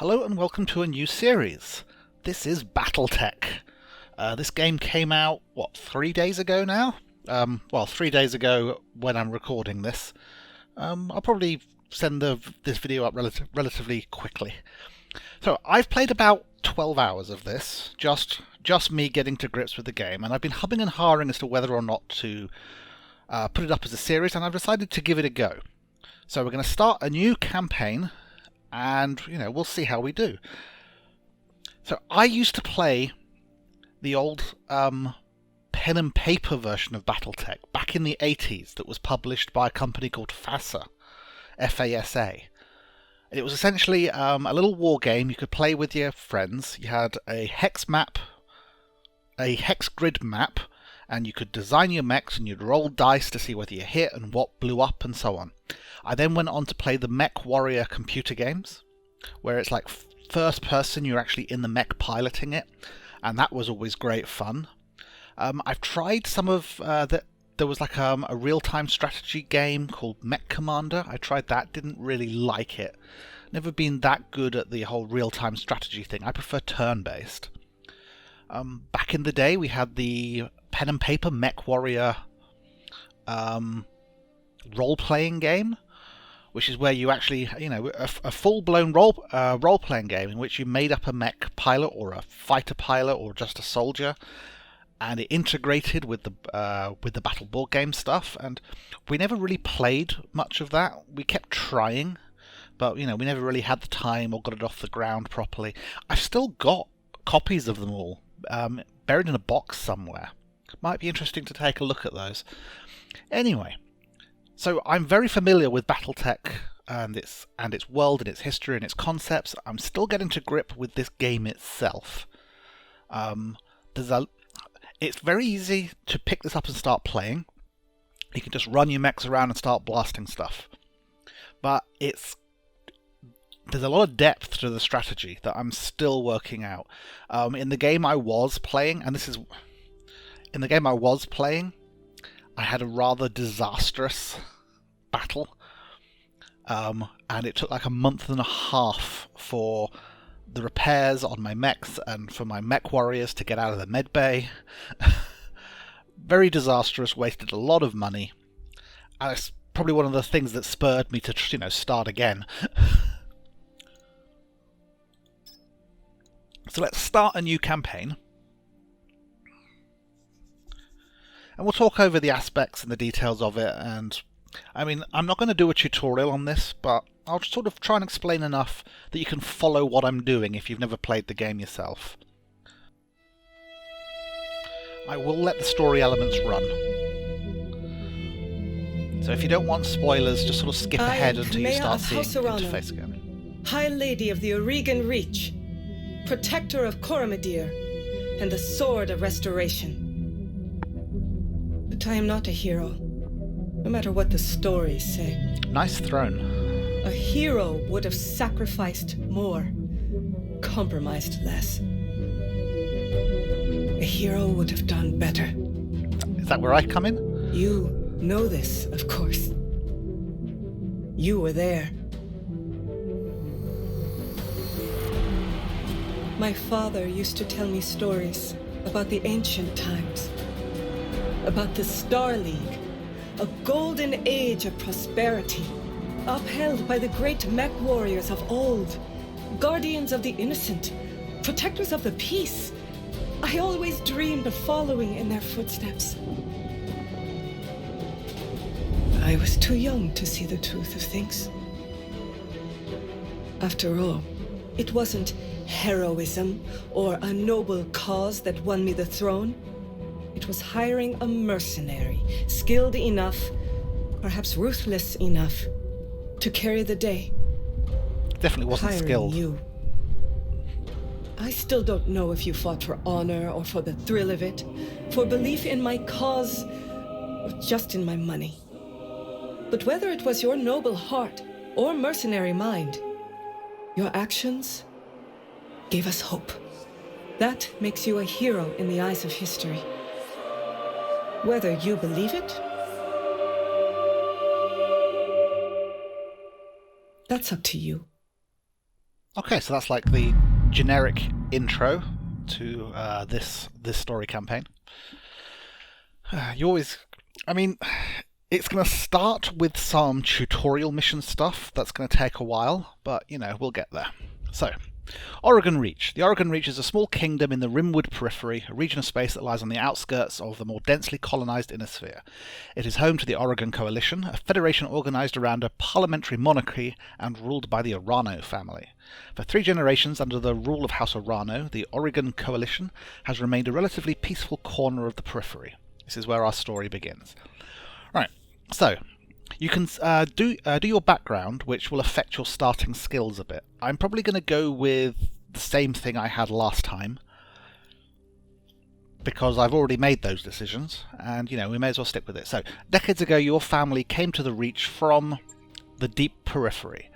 Hello and welcome to a new series. This is Battletech. This game came out, 3 days ago now? 3 days ago when I'm recording this. I'll probably send this video up relatively quickly. So I've played about 12 hours of this, just me getting to grips with the game, and I've been humming and hawing as to whether or not to put it up as a series, and I've decided to give it a go. So we're going to start a new campaign, and we'll see how we do. So I used to play the old pen and paper version of Battletech back in the 80s that was published by a company called FASA, F-A-S-A. And it was essentially a little war game you could play with your friends. You had a hex map, a hex grid map, and you could design your mechs and you'd roll dice to see whether you hit and what blew up and so on. I then went on to play the MechWarrior computer games, where it's like first person, you're actually in the mech piloting it, and that was always great fun. I've tried some of there was like a real-time strategy game called Mech Commander. I tried that, didn't really like it. Never been that good at the whole real-time strategy thing. I prefer turn-based. Back in the day, we had the pen and paper MechWarrior role-playing game, which is where you actually, a full-blown role-playing game in which you made up a mech pilot or a fighter pilot or just a soldier, and it integrated with the battle board game stuff. And we never really played much of that. We kept trying, but we never really had the time or got it off the ground properly. I've still got copies of them all, buried in a box somewhere. Might be interesting to take a look at those. Anyway. So I'm very familiar with Battletech and its world and its history and its concepts. I'm still getting to grip with this game itself. It's very easy to pick this up and start playing. You can just run your mechs around and start blasting stuff. But there's a lot of depth to the strategy that I'm still working out. In the game I was playing, I had a rather disastrous battle, and it took like a month and a half for the repairs on my mechs and for my MechWarriors to get out of the med bay. Very disastrous, wasted a lot of money, and it's probably one of the things that spurred me to start again. So let's start a new campaign. And we'll talk over the aspects and the details of it, and I'm not going to do a tutorial on this, but I'll sort of try and explain enough that you can follow what I'm doing if you've never played the game yourself. I will let the story elements run. So if you don't want spoilers, just sort of skip ahead until you start seeing the interface again. High Lady of the Oregon Reach, Protector of Coronation, and the Sword of Restoration. But I am not a hero, no matter what the stories say. Nice throne. A hero would have sacrificed more, compromised less. A hero would have done better. Is that where I come in? You know this, of course. You were there. My father used to tell me stories about the ancient times. About the Star League, a golden age of prosperity, upheld by the great MechWarriors of old, guardians of the innocent, protectors of the peace. I always dreamed of following in their footsteps. I was too young to see the truth of things. After all, it wasn't heroism or a noble cause that won me the throne. It was hiring a mercenary, skilled enough, perhaps ruthless enough, to carry the day. Definitely wasn't skilled. You. I still don't know if you fought for honor or for the thrill of it, for belief in my cause, or just in my money. But whether it was your noble heart or mercenary mind, your actions gave us hope. That makes you a hero in the eyes of history. Whether you believe it, that's up to you. Okay, so that's like the generic intro to this story campaign. You always, I mean, it's going to start with some tutorial mission stuff that's going to take a while, but you know, we'll get there. So, Oregon Reach. The Oregon Reach is a small kingdom in the Rimwood Periphery, a region of space that lies on the outskirts of the more densely colonized inner sphere. It is home to the Oregon Coalition, a federation organized around a parliamentary monarchy and ruled by the Arano family. For 3 generations under the rule of House Arano, the Oregon Coalition has remained a relatively peaceful corner of the periphery. This is where our story begins. Right, so you can do your background, which will affect your starting skills a bit. I'm probably going to go with the same thing I had last time, because I've already made those decisions, and you know, we may as well stick with it. So, decades ago, your family came to the Reach from the Deep Periphery.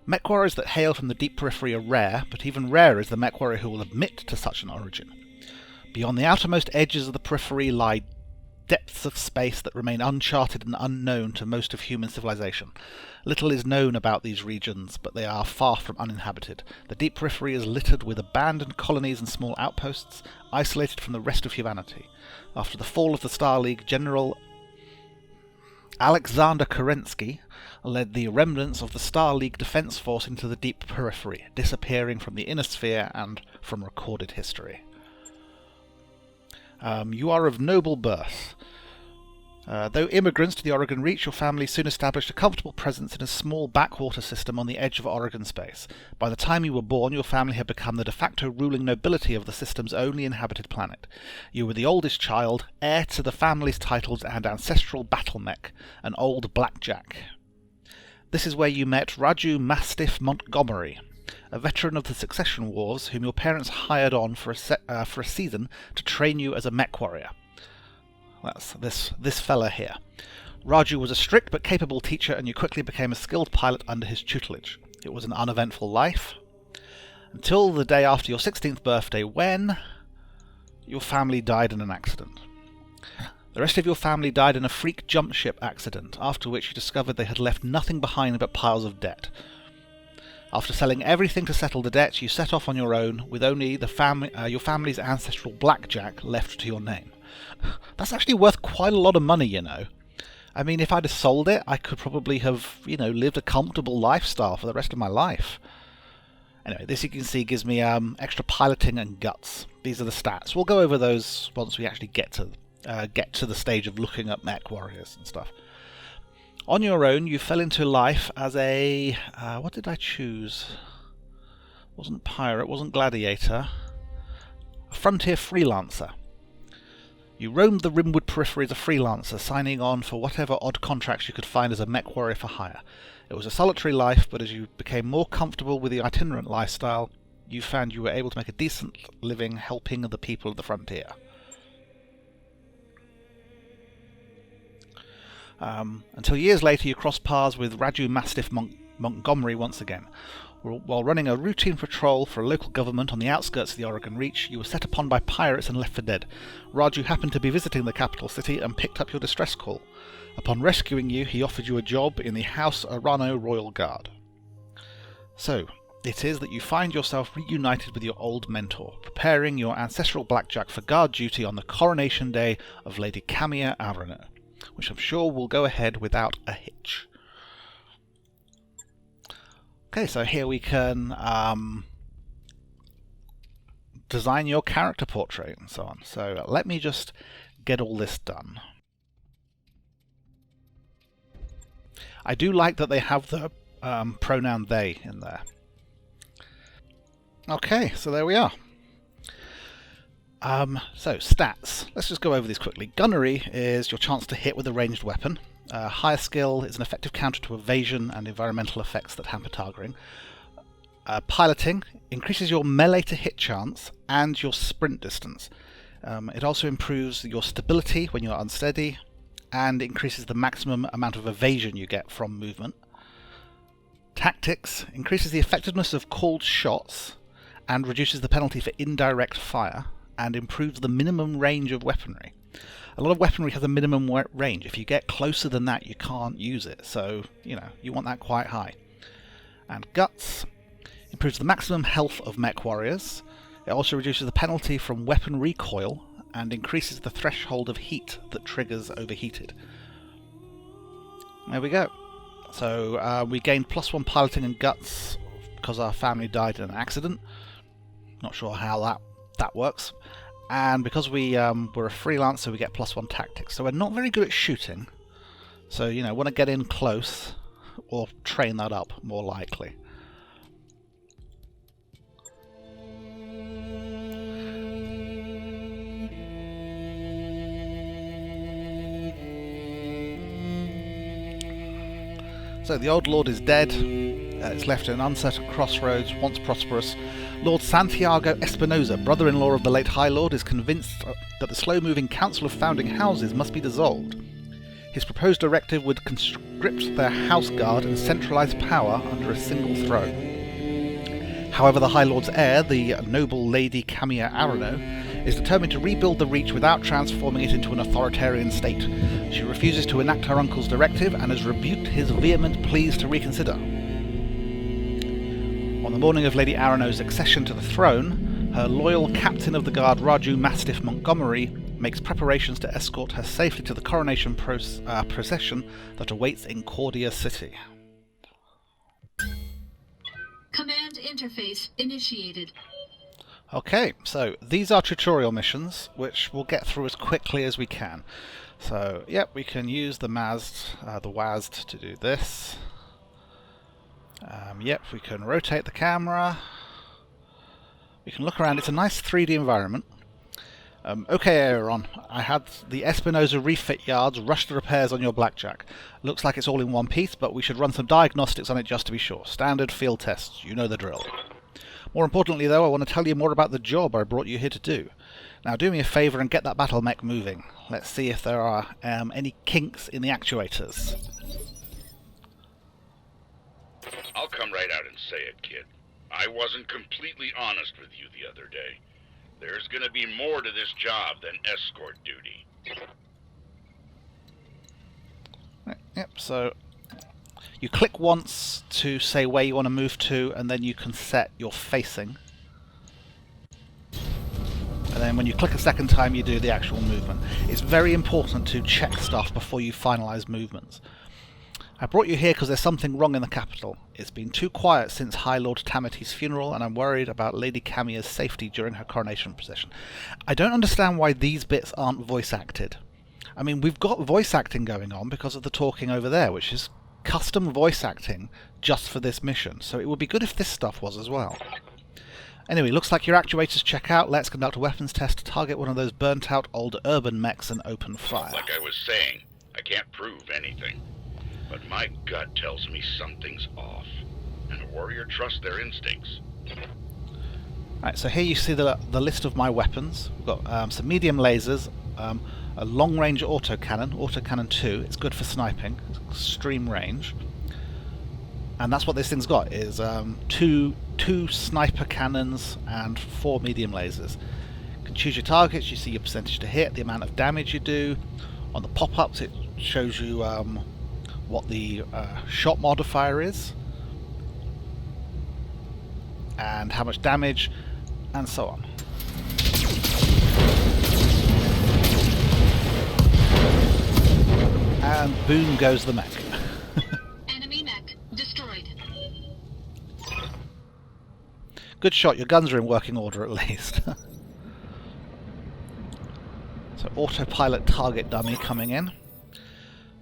MechWarriors that hail from the Deep Periphery are rare, but even rarer is the MechWarrior who will admit to such an origin. Beyond the outermost edges of the Periphery lie depths of space that remain uncharted and unknown to most of human civilization. Little is known about these regions, but they are far from uninhabited. The Deep Periphery is littered with abandoned colonies and small outposts, isolated from the rest of humanity. After the fall of the Star League, General Alexander Kerensky led the remnants of the Star League Defense Force into the Deep Periphery, disappearing from the inner sphere and from recorded history. You are of noble birth. Though immigrants to the Oregon Reach, your family soon established a comfortable presence in a small backwater system on the edge of Oregon space. By the time you were born, your family had become the de facto ruling nobility of the system's only inhabited planet. You were the oldest child, heir to the family's titles and ancestral BattleMech, an old blackjack. This is where you met Raju Mastiff Montgomery, a veteran of the Succession Wars, whom your parents hired on for a season to train you as a MechWarrior. That's this fella here. Raju was a strict but capable teacher, and you quickly became a skilled pilot under his tutelage. It was an uneventful life, until the day after your 16th birthday, when your family died in an accident. The rest of your family died in a freak jump ship accident, after which you discovered they had left nothing behind but piles of debt. After selling everything to settle the debt, you set off on your own, with only your family's ancestral blackjack left to your name. That's actually worth quite a lot of money, you know. I mean, if I'd have sold it, I could probably have, you know, lived a comfortable lifestyle for the rest of my life. Anyway, this you can see gives me extra piloting and guts. These are the stats. We'll go over those once we actually get to the stage of looking at MechWarriors and stuff. On your own, you fell into life as a... what did I choose? Wasn't pirate, wasn't gladiator. A frontier freelancer. You roamed the Rimwood Periphery as a freelancer, signing on for whatever odd contracts you could find as a MechWarrior for hire. It was a solitary life, but as you became more comfortable with the itinerant lifestyle, you found you were able to make a decent living helping the people of the frontier. Until years later you crossed paths with Raju Mastiff Montgomery once again. While running a routine patrol for a local government on the outskirts of the Oregon Reach, you were set upon by pirates and left for dead. Raju happened to be visiting the capital city and picked up your distress call. Upon rescuing you, he offered you a job in the House Arano Royal Guard. So, it is that you find yourself reunited with your old mentor, preparing your ancestral blackjack for guard duty on the coronation day of Lady Camilla Arano, which I'm sure will go ahead without a hitch. Okay, so here we can design your character portrait and so on. So let me just get all this done. I do like that they have the pronoun they in there. Okay, so there we are. So stats. Let's just go over these quickly. Gunnery is your chance to hit with a ranged weapon. Higher skill is an effective counter to evasion and environmental effects that hamper targeting. Piloting increases your melee to hit chance and your sprint distance. It also improves your stability when you're unsteady and increases the maximum amount of evasion you get from movement. Tactics increases the effectiveness of called shots and reduces the penalty for indirect fire and improves the minimum range of weaponry. A lot of weaponry has a minimum range. If you get closer than that, you can't use it. So, you know, you want that quite high. And Guts Improves the maximum health of MechWarriors. It also reduces the penalty from weapon recoil and increases the threshold of heat that triggers overheated. There we go. So we gained +1 piloting and guts because our family died in an accident. Not sure how that works. And because we're a freelancer, we get +1 tactics. So we're not very good at shooting. So, you know, want to get in close or train that up, more likely. So the old lord is dead. It's left in an uncertain crossroads, once prosperous. Lord Santiago Espinosa, brother-in-law of the late High Lord, is convinced that the slow-moving Council of Founding Houses must be dissolved. His proposed directive would conscript their house guard and centralise power under a single throne. However, the High Lord's heir, the noble Lady Camilla Arano, is determined to rebuild the Reach without transforming it into an authoritarian state. She refuses to enact her uncle's directive and has rebuked his vehement pleas to reconsider. On the morning of Lady Arano's accession to the throne, her loyal captain of the guard Raju Mastiff Montgomery makes preparations to escort her safely to the coronation procession that awaits in Cordia City. Command interface initiated. Okay, so these are tutorial missions, which we'll get through as quickly as we can. So, yep, we can use the WASD to do this. Yep, we can rotate the camera. We can look around. It's a nice 3D environment. Okay, Ayaron, I had the Espinosa refit yards rush the repairs on your blackjack. Looks like it's all in one piece, but we should run some diagnostics on it just to be sure. Standard field tests, you know the drill. More importantly, though, I want to tell you more about the job I brought you here to do. Now, do me a favour and get that BattleMech moving. Let's see if there are any kinks in the actuators. I'll come right out and say it, kid. I wasn't completely honest with you the other day. There's gonna be more to this job than escort duty. Yep, so you click once to say where you want to move to, and then you can set your facing. And then when you click a second time, you do the actual movement. It's very important to check stuff before you finalise movements. I brought you here because there's something wrong in the capital. It's been too quiet since High Lord Tamity's funeral, and I'm worried about Lady Camilla's safety during her coronation procession. I don't understand why these bits aren't voice acted. I mean, we've got voice acting going on because of the talking over there, which is custom voice acting just for this mission, so it would be good if this stuff was as well. Anyway, looks like your actuators check out. Let's conduct a weapons test to target one of those burnt-out old urban mechs and open fire. Like I was saying, I can't prove anything. But my gut tells me something's off, and a warrior trusts their instincts. Right, so here you see the list of my weapons. We've got some medium lasers, a long-range autocannon 2. It's good for sniping, extreme range. And that's what this thing's got, is two sniper cannons and 4 medium lasers. You can choose your targets, you see your percentage to hit, the amount of damage you do. On the pop-ups it shows you what the shot modifier is, and how much damage, and so on. And boom goes the mech. Enemy mech destroyed. Good shot, your guns are in working order at least. So autopilot target dummy coming in.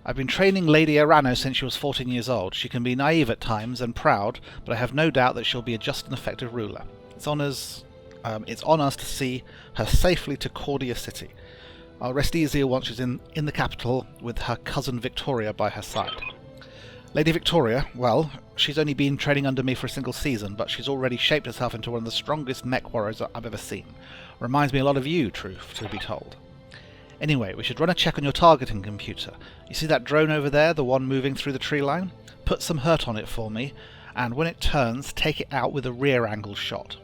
I've been training Lady Arano since she was 14 years old. She can be naive at times and proud, but I have no doubt that she'll be a just and effective ruler. It's on us to see her safely to Cordia City. I'll rest easier once she's in the capital with her cousin Victoria by her side. Lady Victoria, well, she's only been training under me for a single season, but she's already shaped herself into one of the strongest mech warriors I've ever seen. Reminds me a lot of you, truth to be told. Anyway, we should run a check on your targeting computer. You see that drone over there, the one moving through the tree line? Put some hurt on it for me, and when it turns, take it out with a rear angle shot.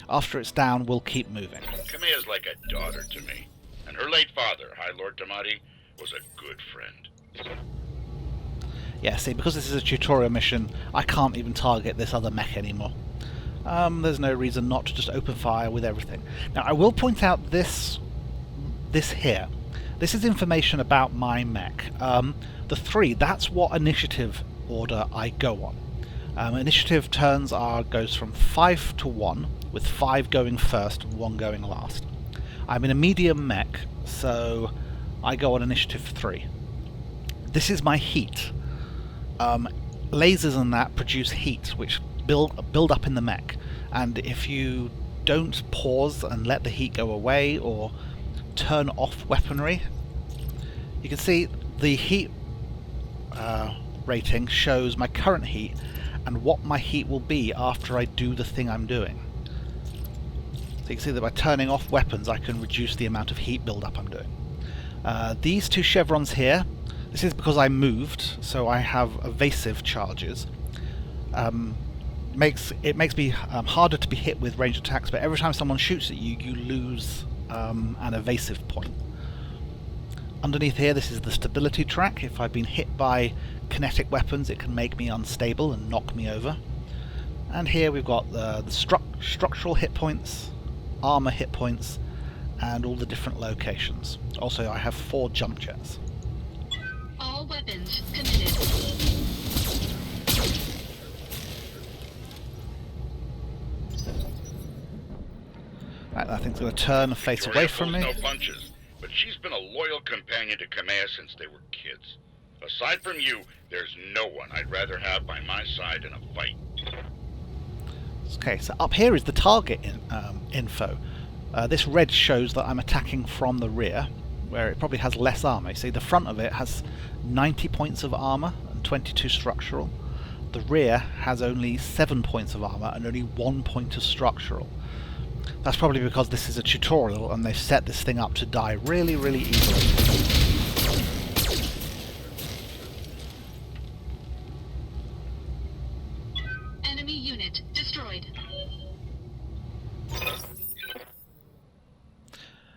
After it's down, we'll keep moving. Camilla's like a daughter to me, and her late father, High Lord Tamati, was a good friend. Yeah, see, because this is a tutorial mission, I can't even target this other mech anymore. there's no reason not to just open fire with everything. Now, I will point out this here. This is information about my mech. The 3, that's what initiative order I go on. Initiative turns goes from 5 to 1, with 5 going first and 1 going last. I'm in a medium mech, so I go on initiative 3. This is my heat. Lasers and that produce heat, which build up in the mech, and if you don't pause and let the heat go away or turn off weaponry, you can see the heat rating shows my current heat and what my heat will be after I do the thing I'm doing. So you can see that by turning off weapons I can reduce the amount of heat build-up I'm doing. These 2 chevrons here, this is because I moved, so I have evasive charges. It makes me harder to be hit with ranged attacks, but every time someone shoots at you, you lose an evasive point. Underneath here, this is the stability track. If I've been hit by kinetic weapons, it can make me unstable and knock me over. And here we've got the structural hit points, armor hit points, and all the different locations. Also, I have 4 jump jets. All weapons committed. Right, that thing's going to turn and face away from me. No punches, but she's been a loyal companion to Kamea since they were kids. Aside from you, there's no one I'd rather have by my side in a fight. Okay, so up here is the target info. This red shows that I'm attacking from the rear, where it probably has less armor. You see, the front of it has 90 points of armor and 22 structural. The rear has only 7 points of armor and only 1 point of structural. That's probably because this is a tutorial and they've set this thing up to die really, really easily. Enemy unit destroyed.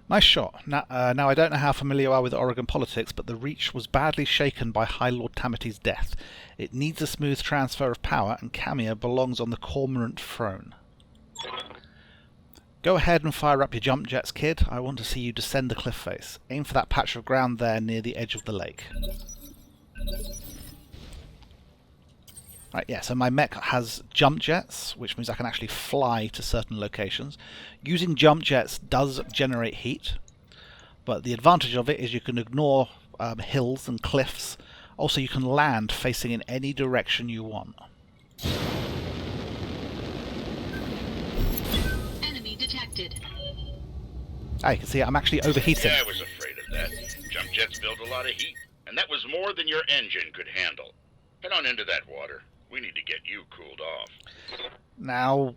Nice shot. Now I don't know how familiar you are with Oregon politics, but the Reach was badly shaken by High Lord Tamity's death. It needs a smooth transfer of power, and Kamea belongs on the cormorant throne. Go ahead and fire up your jump jets, kid. I want to see you descend the cliff face. Aim for that patch of ground there near the edge of the lake. Right, yeah, so my mech has jump jets, which means I can actually fly to certain locations. Using jump jets does generate heat, but the advantage of it is you can ignore hills and cliffs. Also, you can land facing in any direction you want. Enemy detected. Ah, you can see I'm actually overheating. Yeah, I was afraid of that. Jump jets build a lot of heat, and that was more than your engine could handle. Head on into that water. We need to get you cooled off. Now,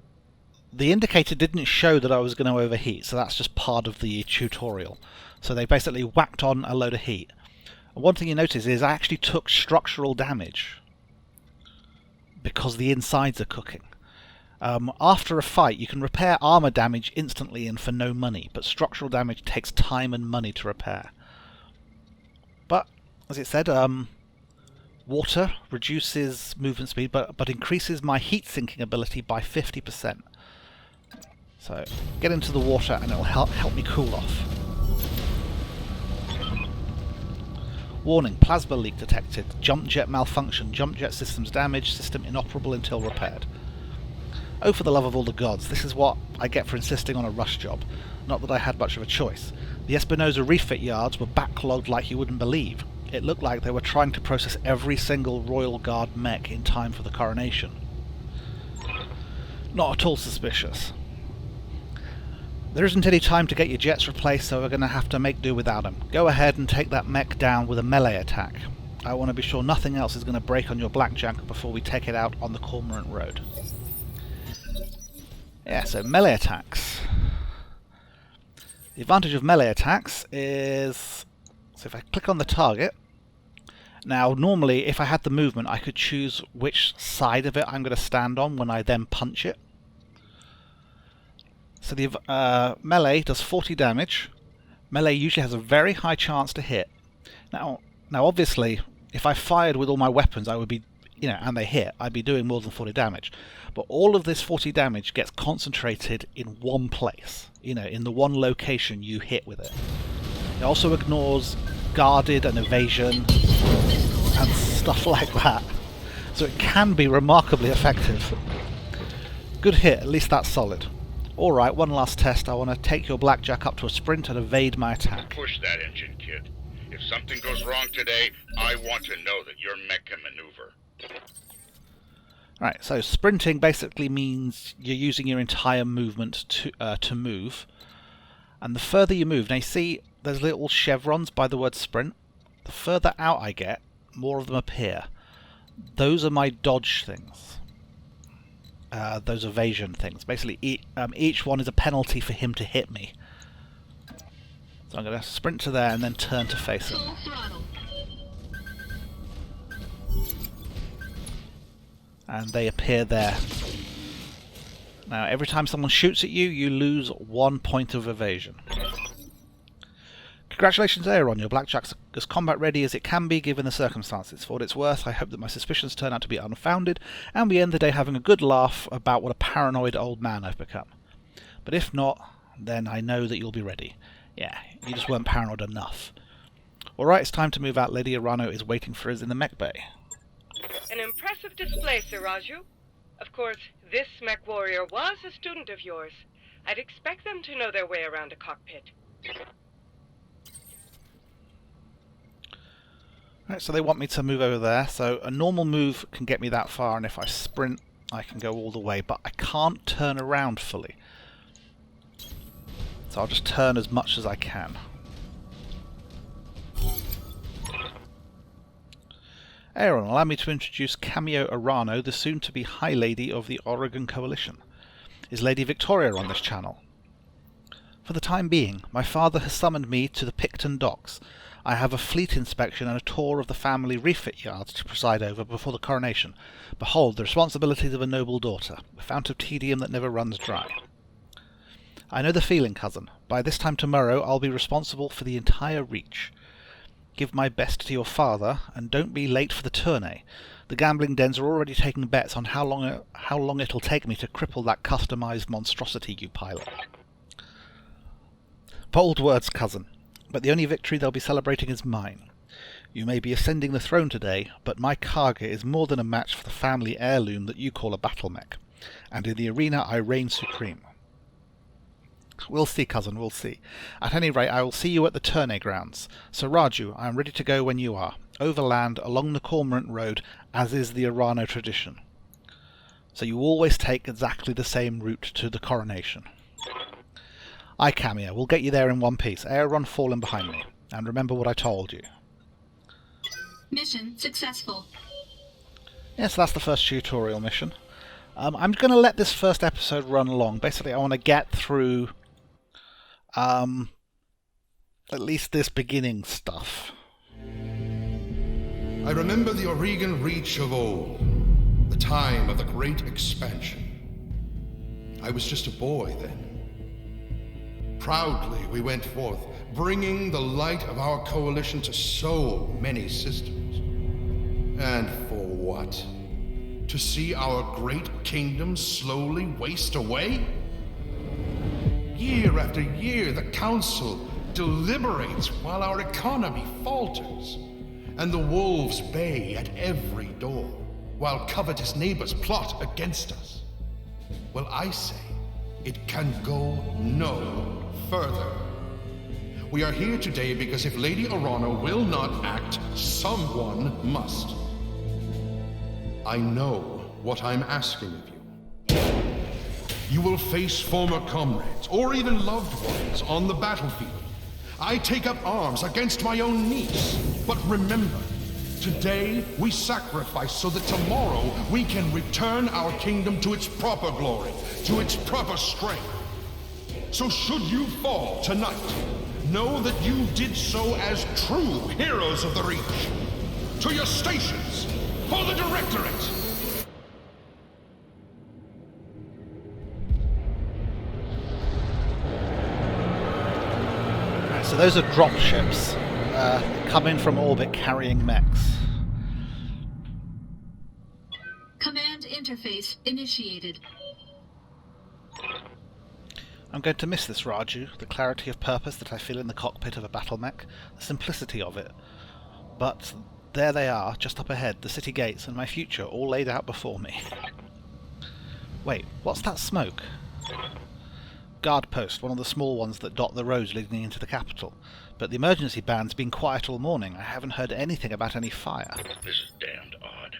the indicator didn't show that I was going to overheat, so that's just part of the tutorial. So they basically whacked on a load of heat. And one thing you notice is I actually took structural damage because the insides are cooking. After a fight, you can repair armor damage instantly and for no money, but structural damage takes time and money to repair. But, as it said, water reduces movement speed, but increases my heat sinking ability by 50%. So, get into the water and it'll help me cool off. Warning, plasma leak detected. Jump jet malfunction. Jump jet systems damaged. System inoperable until repaired. Oh, for the love of all the gods, this is what I get for insisting on a rush job. Not that I had much of a choice. The Espinosa refit yards were backlogged like you wouldn't believe. It looked like they were trying to process every single Royal Guard mech in time for the Coronation. Not at all suspicious. There isn't any time to get your jets replaced, so we're going to have to make do without them. Go ahead and take that mech down with a melee attack. I want to be sure nothing else is going to break on your blackjack before we take it out on the Cormorant Road. Yeah, so melee attacks. The advantage of melee attacks is... So if I click on the target... Now, normally, if I had the movement, I could choose which side of it I'm going to stand on when I then punch it. So the melee does 40 damage. Melee usually has a very high chance to hit. Now obviously, if I fired with all my weapons, I would be and they hit, I'd be doing more than 40 damage. But all of this 40 damage gets concentrated in one place, in the one location you hit with it. It also ignores guarded and evasion and stuff like that. So it can be remarkably effective. Good hit, at least that's solid. Alright, one last test. I want to take your blackjack up to a sprint and evade my attack. Push that engine, kid. If something goes wrong today, I want to know that your mech can maneuver. Right, so sprinting basically means you're using your entire movement to move. And the further you move, now you see there's little chevrons by the word sprint. The further out I get, more of them appear. Those are my dodge things. Those evasion things. Basically, each one is a penalty for him to hit me. So I'm going to sprint to there and then turn to face him. Full throttle. And they appear there. Now, every time someone shoots at you, you lose 1 point of evasion. Congratulations, Ayaron. Your blackjack's as combat ready as it can be given the circumstances. For what it's worth, I hope that my suspicions turn out to be unfounded, and we end the day having a good laugh about what a paranoid old man I've become. But if not, then I know that you'll be ready. Yeah, you just weren't paranoid enough. Alright, it's time to move out. Lady Arano is waiting for us in the mech bay. An impressive display, Sir Raju. Of course, this MechWarrior was a student of yours. I'd expect them to know their way around a cockpit. Right, so they want me to move over there. So a normal move can get me that far, and if I sprint, I can go all the way. But I can't turn around fully. So I'll just turn as much as I can. Ayaron, allow me to introduce Cameo Arano, the soon-to-be High Lady of the Oregon Coalition. Is Lady Victoria on this channel? For the time being, my father has summoned me to the Picton docks. I have a fleet inspection and a tour of the family refit yards to preside over before the coronation. Behold, the responsibilities of a noble daughter, a fount of tedium that never runs dry. I know the feeling, cousin. By this time tomorrow, I'll be responsible for the entire reach. Give my best to your father, and don't be late for the tourney. The gambling dens are already taking bets on how long it'll take me to cripple that customized monstrosity you pilot. Bold words, cousin, but the only victory they'll be celebrating is mine. You may be ascending the throne today, but my Karga is more than a match for the family heirloom that you call a BattleMech, and in the arena I reign supreme. We'll see, cousin, we'll see. At any rate, I will see you at the tourney grounds. Sir Raju, I am ready to go when you are. Overland, along the Cormorant Road, as is the Arano tradition. So you always take exactly the same route to the coronation. Aye, Cameo, we'll get you there in one piece. Ayaron falling behind me. And remember what I told you. Mission successful. Yes, that's the first tutorial mission. I'm going to let this first episode run along. Basically, I want to get through at least this beginning stuff. I remember the Oregon Reach of old, the time of the Great Expansion. I was just a boy then. Proudly we went forth, bringing the light of our coalition to so many systems. And for what? To see our great kingdom slowly waste away? Year after year, the Council deliberates while our economy falters, and the wolves bay at every door, while covetous neighbors plot against us. Well, I say, it can go no further. We are here today because if Lady Arano will not act, someone must. I know what I'm asking of you. You will face former comrades, or even loved ones, on the battlefield. I take up arms against my own niece. But remember, today we sacrifice so that tomorrow we can return our kingdom to its proper glory, to its proper strength. So should you fall tonight, know that you did so as true heroes of the Reach. To your stations, for the Directorate! So those are drop ships coming from orbit carrying mechs. Command interface initiated. I'm going to miss this, Raju, the clarity of purpose that I feel in the cockpit of a BattleMech, the simplicity of it. But there they are, just up ahead, the city gates and my future all laid out before me. Wait, what's that smoke? Guard post, one of the small ones that dot the roads leading into the capital. But the emergency band's been quiet all morning. I haven't heard anything about any fire. This is damned odd,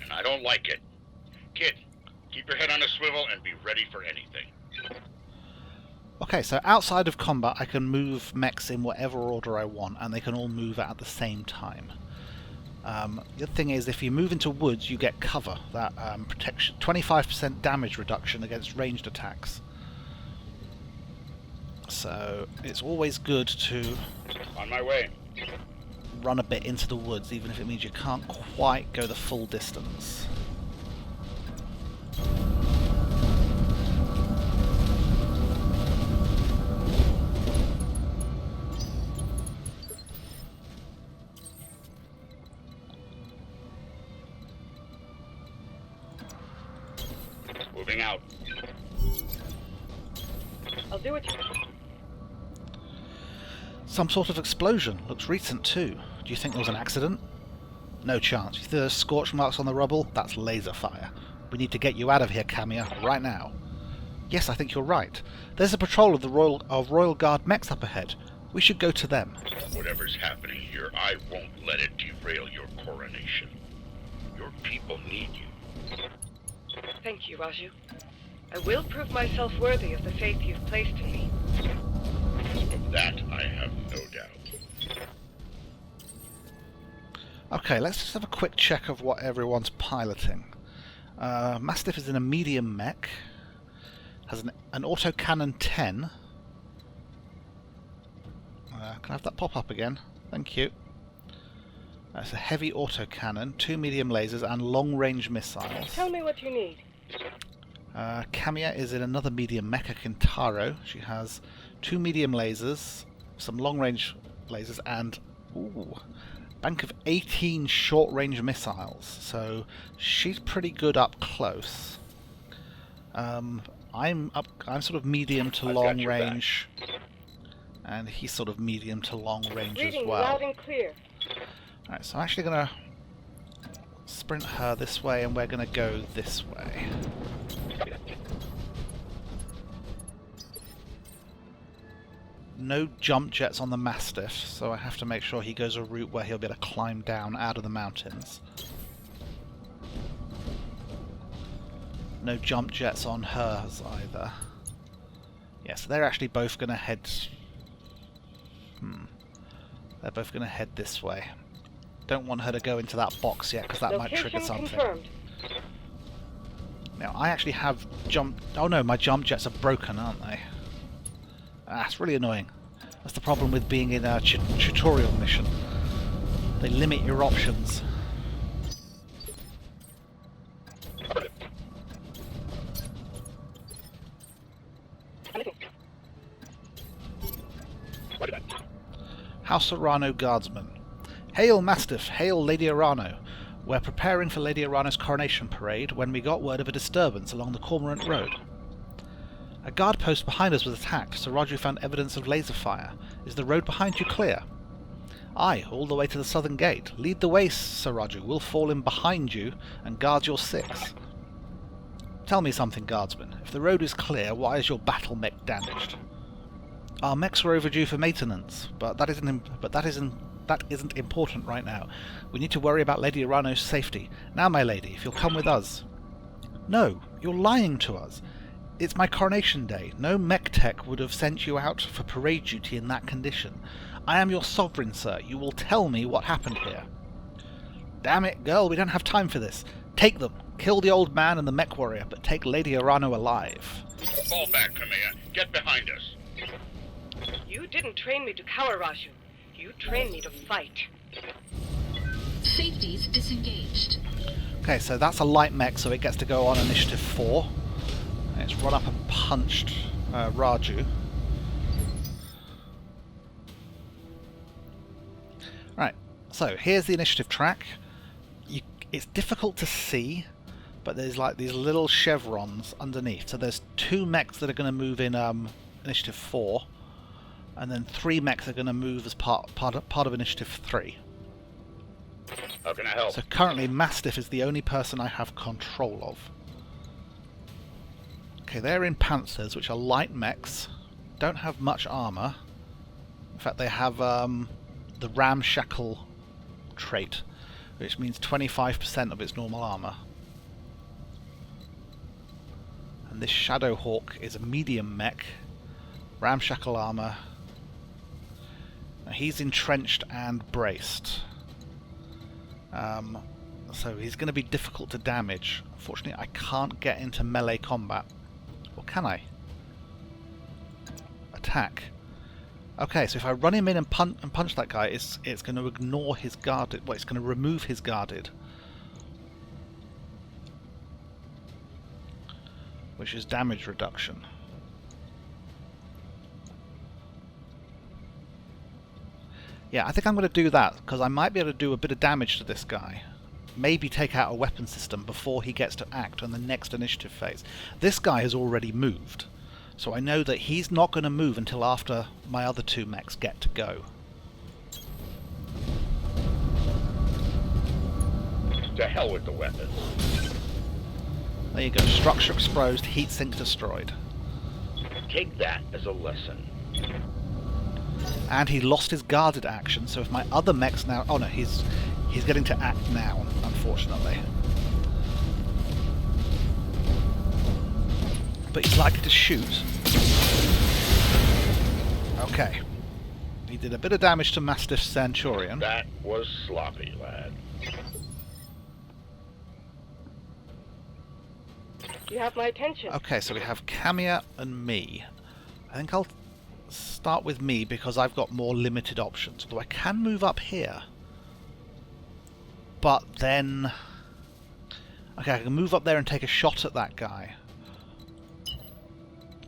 and I don't like it. Kid, keep your head on a swivel and be ready for anything. Okay, so outside of combat I can move mechs in whatever order I want, and they can all move at the same time. The other thing is, if you move into woods, you get cover. That protection, 25% damage reduction against ranged attacks. So it's always good to On my way. run a bit into the woods, even if it means you can't quite go the full distance. Moving out. I'll do it. Some sort of explosion. Looks recent too. Do you think there was an accident? No chance. You see those scorch marks on the rubble? That's laser fire. We need to get you out of here, Camia, right now. Yes, I think you're right. There's a patrol of the Royal Guard mechs up ahead. We should go to them. Whatever's happening here, I won't let it derail your coronation. Your people need you. Thank you, Raju. I will prove myself worthy of the faith you've placed in me. Of that, I have no doubt. Okay, let's just have a quick check of what everyone's piloting. Mastiff is in a medium mech. Has an autocannon 10. Can I have that pop up again? Thank you. That's a heavy autocannon, 2 medium lasers, and long-range missiles. Tell me what you need. Camia is in another medium mecha, Kintaro. She has 2 medium lasers, some long-range lasers, and bank of 18 short-range missiles. So she's pretty good up close. I'm sort of medium to long range, and he's sort of medium to long range as Reading well. loud and clear. Alright, so I'm actually going to sprint her this way, and we're going to go this way. No jump jets on the Mastiff, so I have to make sure he goes a route where he'll be able to climb down out of the mountains. No jump jets on hers either. Yeah, so they're actually both going to head... They're both going to head this way. Don't want her to go into that box yet, because that might trigger something. Confirmed. Now, I actually have jump... Oh no, my jump jets are broken, aren't they? Ah, it's really annoying. That's the problem with being in a tutorial mission. They limit your options. House Arano Guardsman. Hail, Mastiff! Hail, Lady Arano! We're preparing for Lady Arano's coronation parade when we got word of a disturbance along the Cormorant Road. A guard post behind us was attacked, so Raju found evidence of laser fire. Is the road behind you clear? Aye, all the way to the southern gate. Lead the way, Sir Raju. We'll fall in behind you and guard your 6. Tell me something, Guardsman. If the road is clear, why is your BattleMech damaged? Our mechs were overdue for maintenance, but that isn't important right now. We need to worry about Lady Arano's safety. Now, my lady, if you'll come with us. No, you're lying to us. It's my coronation day. No Mech would have sent you out for parade duty in that condition. I am your sovereign, sir. You will tell me what happened here. Damn it, girl, we don't have time for this. Take them. Kill the old man and the MechWarrior, but take Lady Arano alive. Fall back, Kamea. Get behind us. You didn't train me to cower, Raju. You trained me to fight. Safeties disengaged. Okay, so that's a light mech, so it gets to go on initiative 4. It's run up and punched Raju. Right, so here's the initiative track. It's difficult to see, but there's like these little chevrons underneath. So there's 2 mechs that are going to move in Initiative 4, and then 3 mechs are going to move as part of Initiative 3. How can I help? So currently Mastiff is the only person I have control of. Okay, they're in Panthers, which are light mechs. Don't have much armor. In fact, they have the Ramshackle trait, which means 25% of its normal armor. And this Shadowhawk is a medium mech, Ramshackle armor. Now, he's entrenched and braced. So he's going to be difficult to damage. Unfortunately, I can't get into melee combat. Or can I? Attack. Okay, so if I run him in and punch that guy, it's going to ignore his guarded. Well, it's going to remove his guarded, which is damage reduction. Yeah, I think I'm going to do that, because I might be able to do a bit of damage to this guy. Maybe take out a weapon system before he gets to act on the next initiative phase. This guy has already moved, so I know that he's not going to move until after my other 2 mechs get to go. To hell with the weapons. There you go. Structure exposed, heat sink destroyed. Take that as a lesson. And he lost his guarded action, so if my other mechs now... Oh no, he's getting to act now, unfortunately. But he's likely to shoot. Okay. He did a bit of damage to Mastiff's Centurion. That was sloppy, lad. You have my attention. Okay, so we have Kamiya and me. I think I'll start with me because I've got more limited options. Although I can move up here. But then... Okay, I can move up there and take a shot at that guy.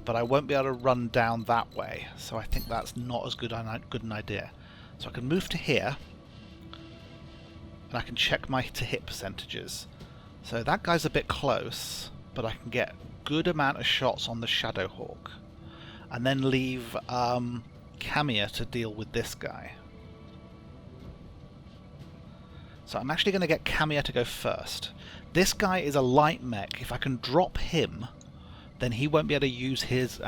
But I won't be able to run down that way. So I think that's not as good an idea. So I can move to here. And I can check my to-hit percentages. So that guy's a bit close. But I can get a good amount of shots on the Shadowhawk. And then leave Kamiya to deal with this guy. So I'm actually going to get Kamiya to go first. This guy is a light mech. If I can drop him, then he won't be able to use his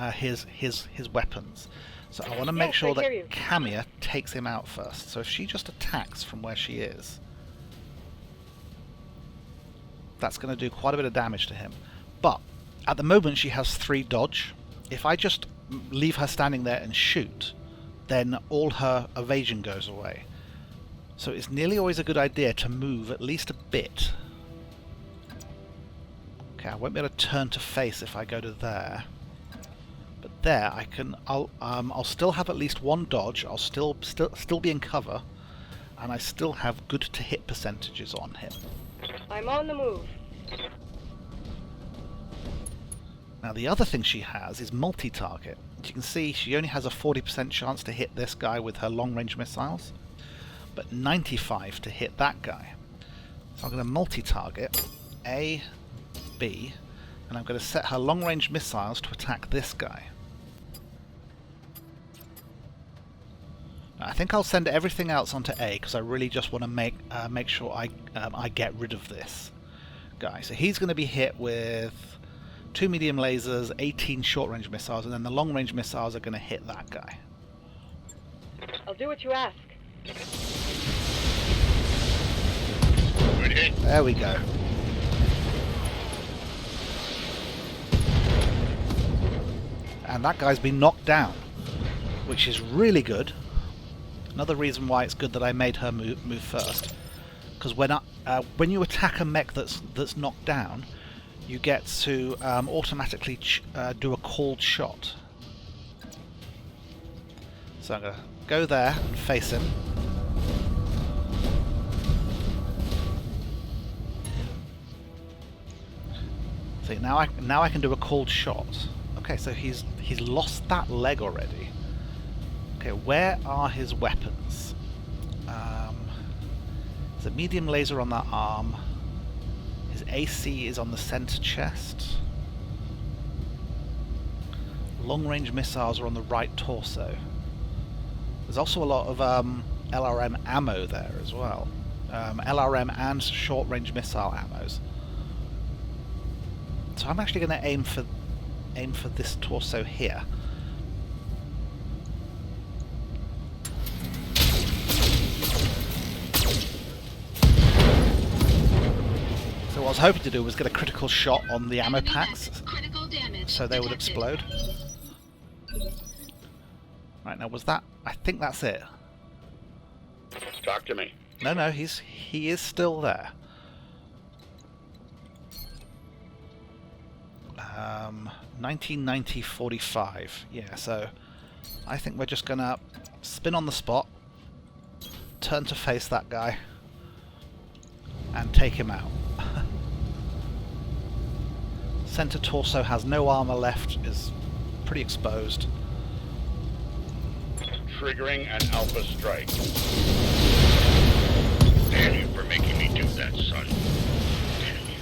weapons. So I want to make sure that Kamiya takes him out first. So if she just attacks from where she is, that's going to do quite a bit of damage to him. But at the moment she has 3 dodge. If I just leave her standing there and shoot, then all her evasion goes away. So it's nearly always a good idea to move at least a bit. Okay, I won't be able to turn to face if I go to there. But there I can. I'll still have at least 1 dodge. I'll still be in cover, and I still have good to hit percentages on him. I'm on the move. Now the other thing she has is multi-target. As you can see, she only has a 40% chance to hit this guy with her long-range missiles, but 95 to hit that guy. So I'm going to multi-target A, B, and I'm going to set her long-range missiles to attack this guy. Now, I think I'll send everything else onto A because I really just want to make sure I get rid of this guy. So he's going to be hit with 2 medium lasers, 18 short-range missiles, and then the long-range missiles are going to hit that guy. I'll do what you ask. Good hit. There we go. And that guy's been knocked down, which is really good. Another reason why it's good that I made her move first, because when you attack a mech that's knocked down, you get to automatically do a called shot. So I'm going to go there and face him. See, now I can do a called shot. Okay, so he's lost that leg already. Okay, where are his weapons? There's a medium laser on that arm. His AC is on the center chest. Long-range missiles are on the right torso. There's also a lot of LRM ammo there as well. LRM and short-range missile ammos. So I'm actually going to aim for this torso here. So what I was hoping to do was get a critical shot on the ammo packs, so they would explode. Right, now was that... I think that's it. Talk to me. No, he is still there. 1990-45. Yeah, so I think we're just gonna spin on the spot, turn to face that guy, and take him out. Center torso has no armor left, is pretty exposed. Triggering an alpha strike. Damn you for making me do that, son. Damn you.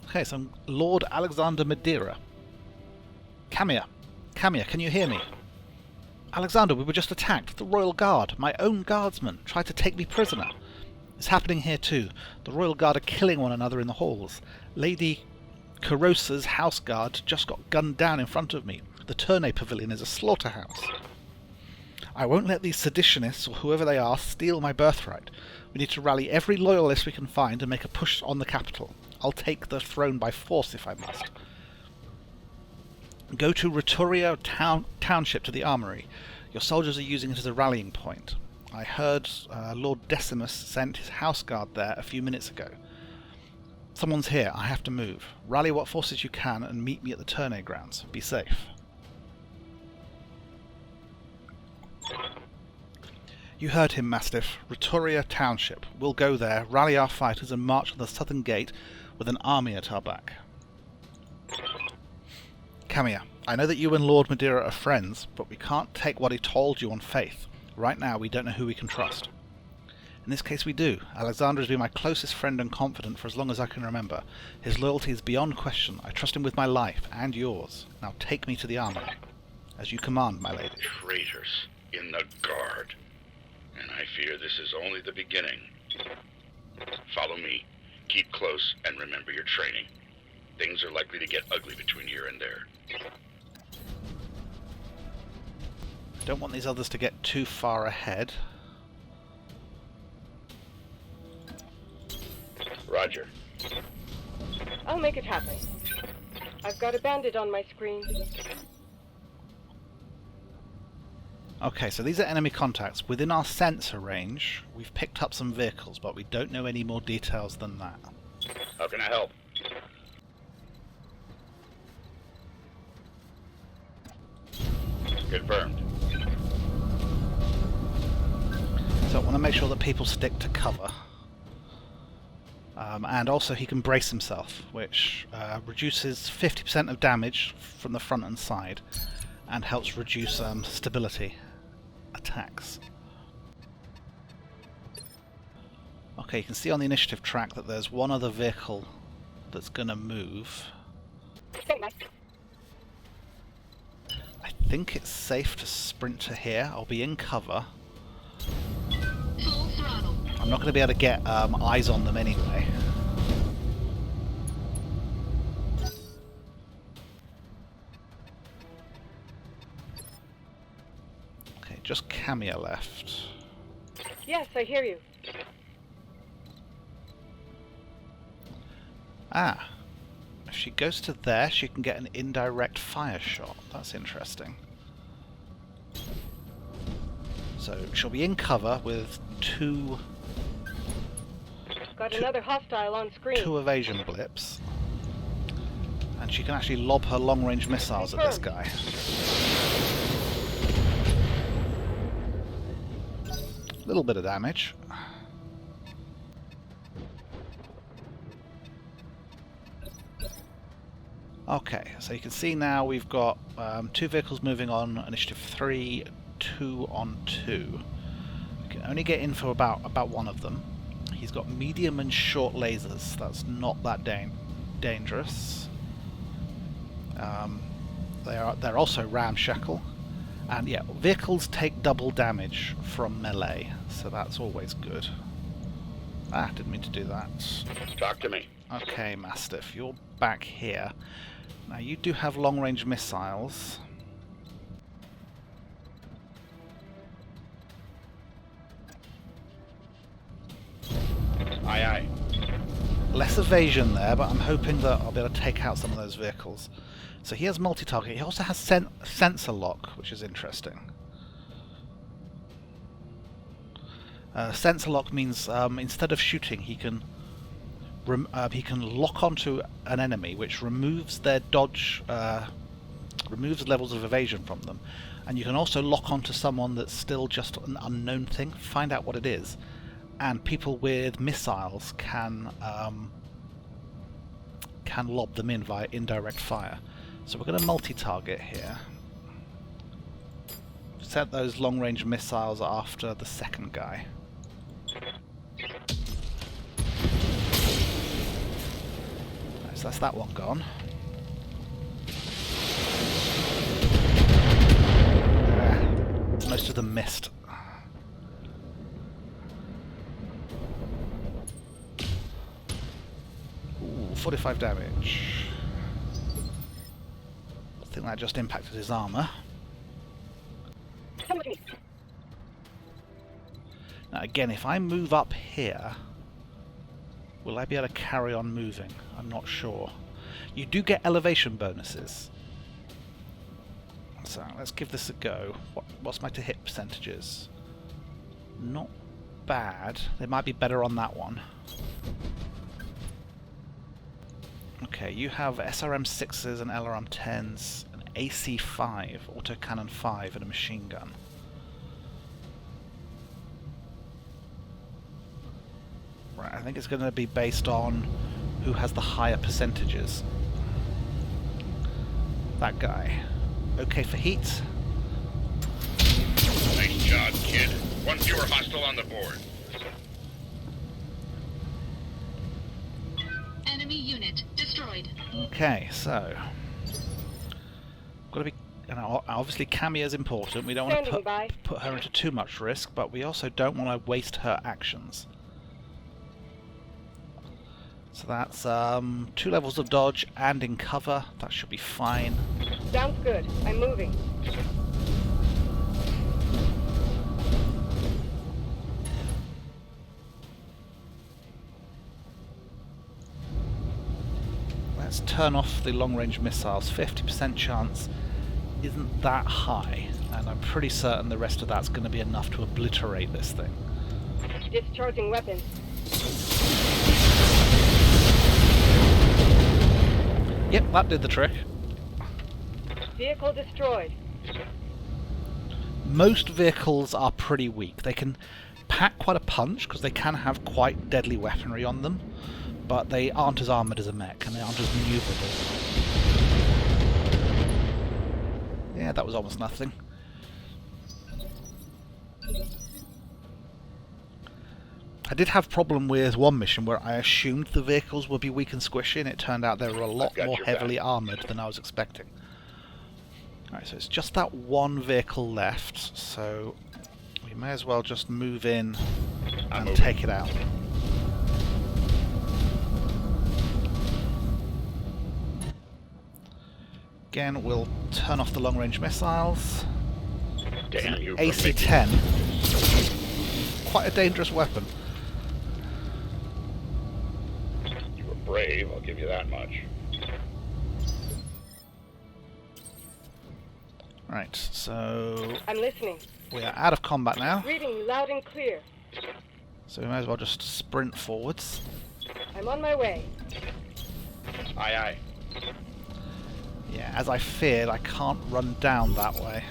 Okay, so I'm Lord Alexander Madeira. Camia, can you hear me? Alexander, we were just attacked. The Royal Guard, my own guardsmen, tried to take me prisoner. It's happening here too. The Royal Guard are killing one another in the halls. Lady Carosa's house guard just got gunned down in front of me. The Tournay Pavilion is a slaughterhouse. I won't let these seditionists, or whoever they are, steal my birthright. We need to rally every loyalist we can find and make a push on the capital. I'll take the throne by force if I must. Go to Rituria Township to the armory. Your soldiers are using it as a rallying point. I heard Lord Decimus sent his house guard there a few minutes ago. Someone's here. I have to move. Rally what forces you can and meet me at the Tournay grounds. Be safe. You heard him, Mastiff. Rituria Township. We'll go there, rally our fighters and march to the southern gate with an army at our back. Camia, I know that you and Lord Madeira are friends, but we can't take what he told you on faith. Right now, we don't know who we can trust. In this case, we do. Alexander has been my closest friend and confidant for as long as I can remember. His loyalty is beyond question. I trust him with my life, and yours. Now take me to the armory. As you command, my lady. Traitors in the guard. And I fear this is only the beginning. Follow me. Keep close, and remember your training. Things are likely to get ugly between here and there. Don't want these others to get too far ahead. Roger. I'll make it happen. I've got a bandit on my screen. Okay, so these are enemy contacts. Within our sensor range, we've picked up some vehicles, but we don't know any more details than that. How can I help? Confirmed. So I want to make sure that people stick to cover. And also he can brace himself, which reduces 50% of damage from the front and side, and helps reduce stability attacks. Okay, you can see on the initiative track that there's one other vehicle that's going to move. I think it's safe to sprint to here. I'll be in cover. Full throttle. I'm not going to be able to get eyes on them anyway. Okay, just Camia left. Yes, I hear you. Ah, if she goes to there, she can get an indirect fire shot. That's interesting. So she'll be in cover with two Another hostile on screen. evasion blips. And she can actually lob her long-range missiles at this guy. A little bit of damage. Okay, so you can see now we've got two vehicles moving on, initiative 3, 2 on 2. only get in for about one of them. He's got medium and short lasers. That's not that dangerous. They're also ramshackle. And yeah, vehicles take double damage from melee, so that's always good. Ah, didn't mean to do that. Talk to me. Okay, Mastiff, you're back here. Now you do have long-range missiles. Aye, aye. Less evasion there, but I'm hoping that I'll be able to take out some of those vehicles. So he has multi-target. He also has sensor lock, which is interesting. Sensor lock means instead of shooting, he can lock onto an enemy, which removes their dodge, removes levels of evasion from them, and you can also lock onto someone that's still just an unknown thing. Find out what it is, and people with missiles can lob them in via indirect fire. So we're going to multi-target here. Set those long-range missiles after the second guy. So that's that one gone. Most of them missed. Ooh, 45 damage. I think that just impacted his armor. Now again, if I move up here, will I be able to carry on moving? I'm not sure. You do get elevation bonuses. So let's give this a go. What's my to-hit percentages? Not bad. They might be better on that one. Okay, you have SRM 6s and LRM 10s, an AC 5, autocannon 5, and a machine gun. Right, I think it's going to be based on who has the higher percentages. That guy. Okay for heat. Nice job, kid. One fewer hostile on the board. Enemy unit destroyed. Okay, so got to be. And obviously, Camia is important. We don't want to put her into too much risk, but we also don't want to waste her actions. So that's 2 levels of dodge and in cover. That should be fine. Sounds good. I'm moving. Let's turn off the long-range missiles. 50% chance isn't that high, and I'm pretty certain the rest of that's going to be enough to obliterate this thing. Discharging weapons. Yep, that did the trick. Vehicle destroyed. Most vehicles are pretty weak. They can pack quite a punch because they can have quite deadly weaponry on them, but they aren't as armoured as a mech, and they aren't as maneuverable. Yeah, that was almost nothing. I did have a problem with one mission where I assumed the vehicles would be weak and squishy, and it turned out they were a lot more heavily armoured than I was expecting. Alright, so it's just that one vehicle left, so we may as well just move in and take it out. Again, we'll turn off the long-range missiles. Damn you. AC-10. Quite a dangerous weapon. You were brave, I'll give you that much. Right, so I'm listening. we are out of combat now, Reading you loud and clear. so we may as well just sprint forwards. I'm on my way. Aye, aye. Yeah, as I feared, I can't run down that way.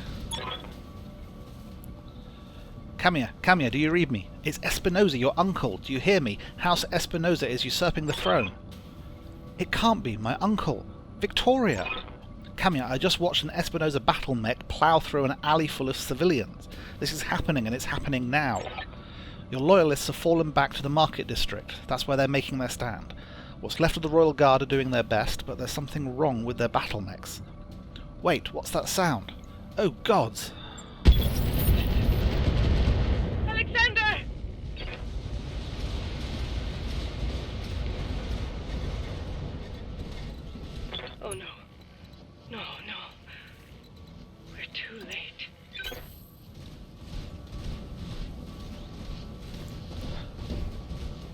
Camia, do you read me? It's Espinosa, your uncle. Do you hear me? House Espinosa is usurping the throne. It can't be, my uncle. Victoria! Camia, I just watched an Espinosa battle mech plow through an alley full of civilians. This is happening, and it's happening now. Your loyalists have fallen back to the market district. That's where they're making their stand. What's left of the Royal Guard are doing their best, but there's something wrong with their BattleMechs. Wait, what's that sound? Oh, gods! Alexander! Oh no. No, no. We're too late.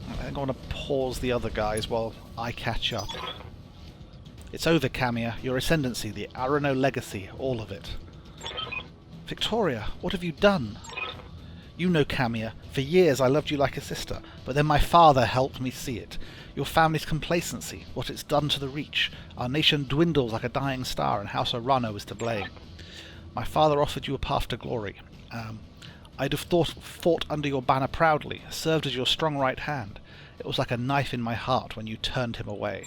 I think I want to pause the other guys while I catch up. It's over, Camia. Your ascendancy, the Arano legacy, all of it. Victoria, what have you done? You know, Camia, for years I loved you like a sister, but then my father helped me see it. Your family's complacency, what it's done to the Reach. Our nation dwindles like a dying star, and House Arano is to blame. My father offered you a path to glory. I'd have fought under your banner proudly, served as your strong right hand. It was like a knife in my heart when you turned him away.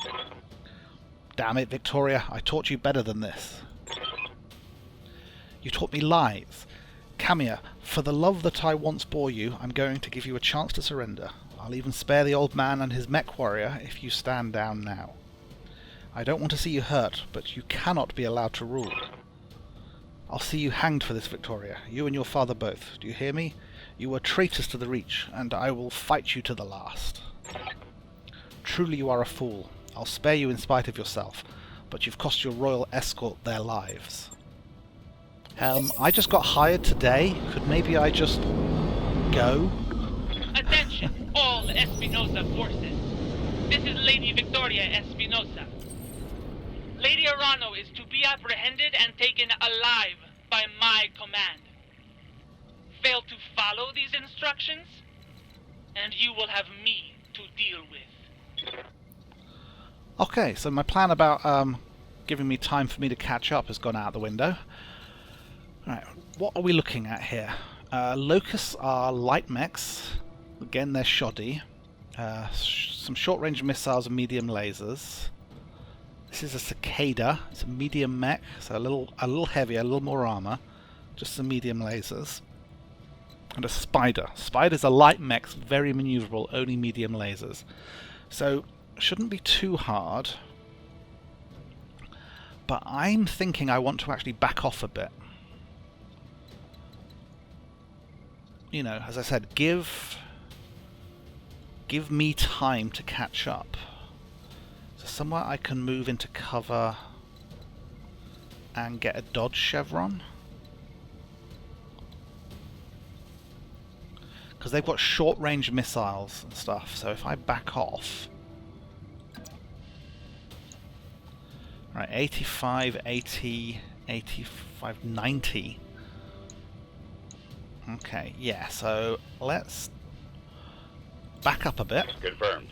Damn it, Victoria, I taught you better than this. You taught me lies. Camia, for the love that I once bore you, I'm going to give you a chance to surrender. I'll even spare the old man and his MechWarrior if you stand down now. I don't want to see you hurt, but you cannot be allowed to rule. I'll see you hanged for this, Victoria, you and your father both. Do you hear me? You were traitors to the Reach, and I will fight you to the last. Truly you are a fool. I'll spare you in spite of yourself, but you've cost your royal escort their lives. I just got hired today. Could maybe I just go? Attention, all Espinosa forces. This is Lady Victoria Espinosa. Lady Arano is to be apprehended and taken alive by my command. Fail to follow these instructions, and you will have me to deal with. Okay, so my plan about giving me time for me to catch up has gone out the window. Right, what are we looking at here? Locusts are light mechs. Again, they're shoddy. Some short-range missiles and medium lasers. This is a cicada. It's a medium mech, so a little heavier, a little more armor. Just some medium lasers. And a spider. Spiders are light mechs, very maneuverable, only medium lasers. So shouldn't be too hard. But I'm thinking I want to actually back off a bit. You know, as I said, give me time to catch up. So somewhere I can move into cover and get a dodge chevron. Because they've got short-range missiles and stuff, so if I back off... Right, 85, 80, 85, 90... Okay, yeah, so let's back up a bit. Confirmed.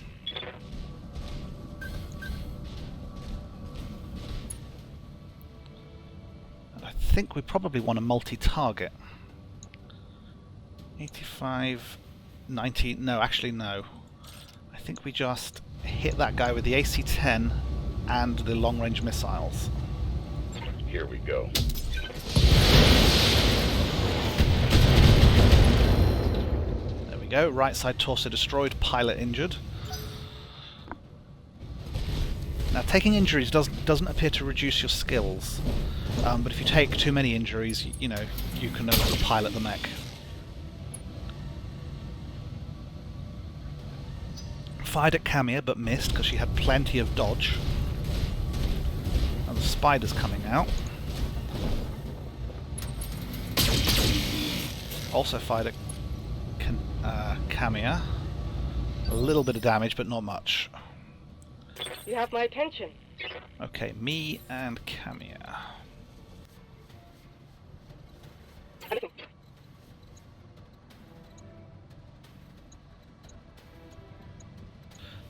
And I think we probably want to multi-target. 85, 90, no, actually no. I think we just hit that guy with the AC-10 and the long-range missiles. Here we go. Go. Right side torso destroyed, pilot injured. Now taking injuries doesn't appear to reduce your skills, but if you take too many injuries, you know, you can no longer pilot the mech. Fired at Camia but missed because she had plenty of dodge. And the spider's coming out. Also fired at Camia. A little bit of damage, but not much. You have my attention. Okay, me and Camia.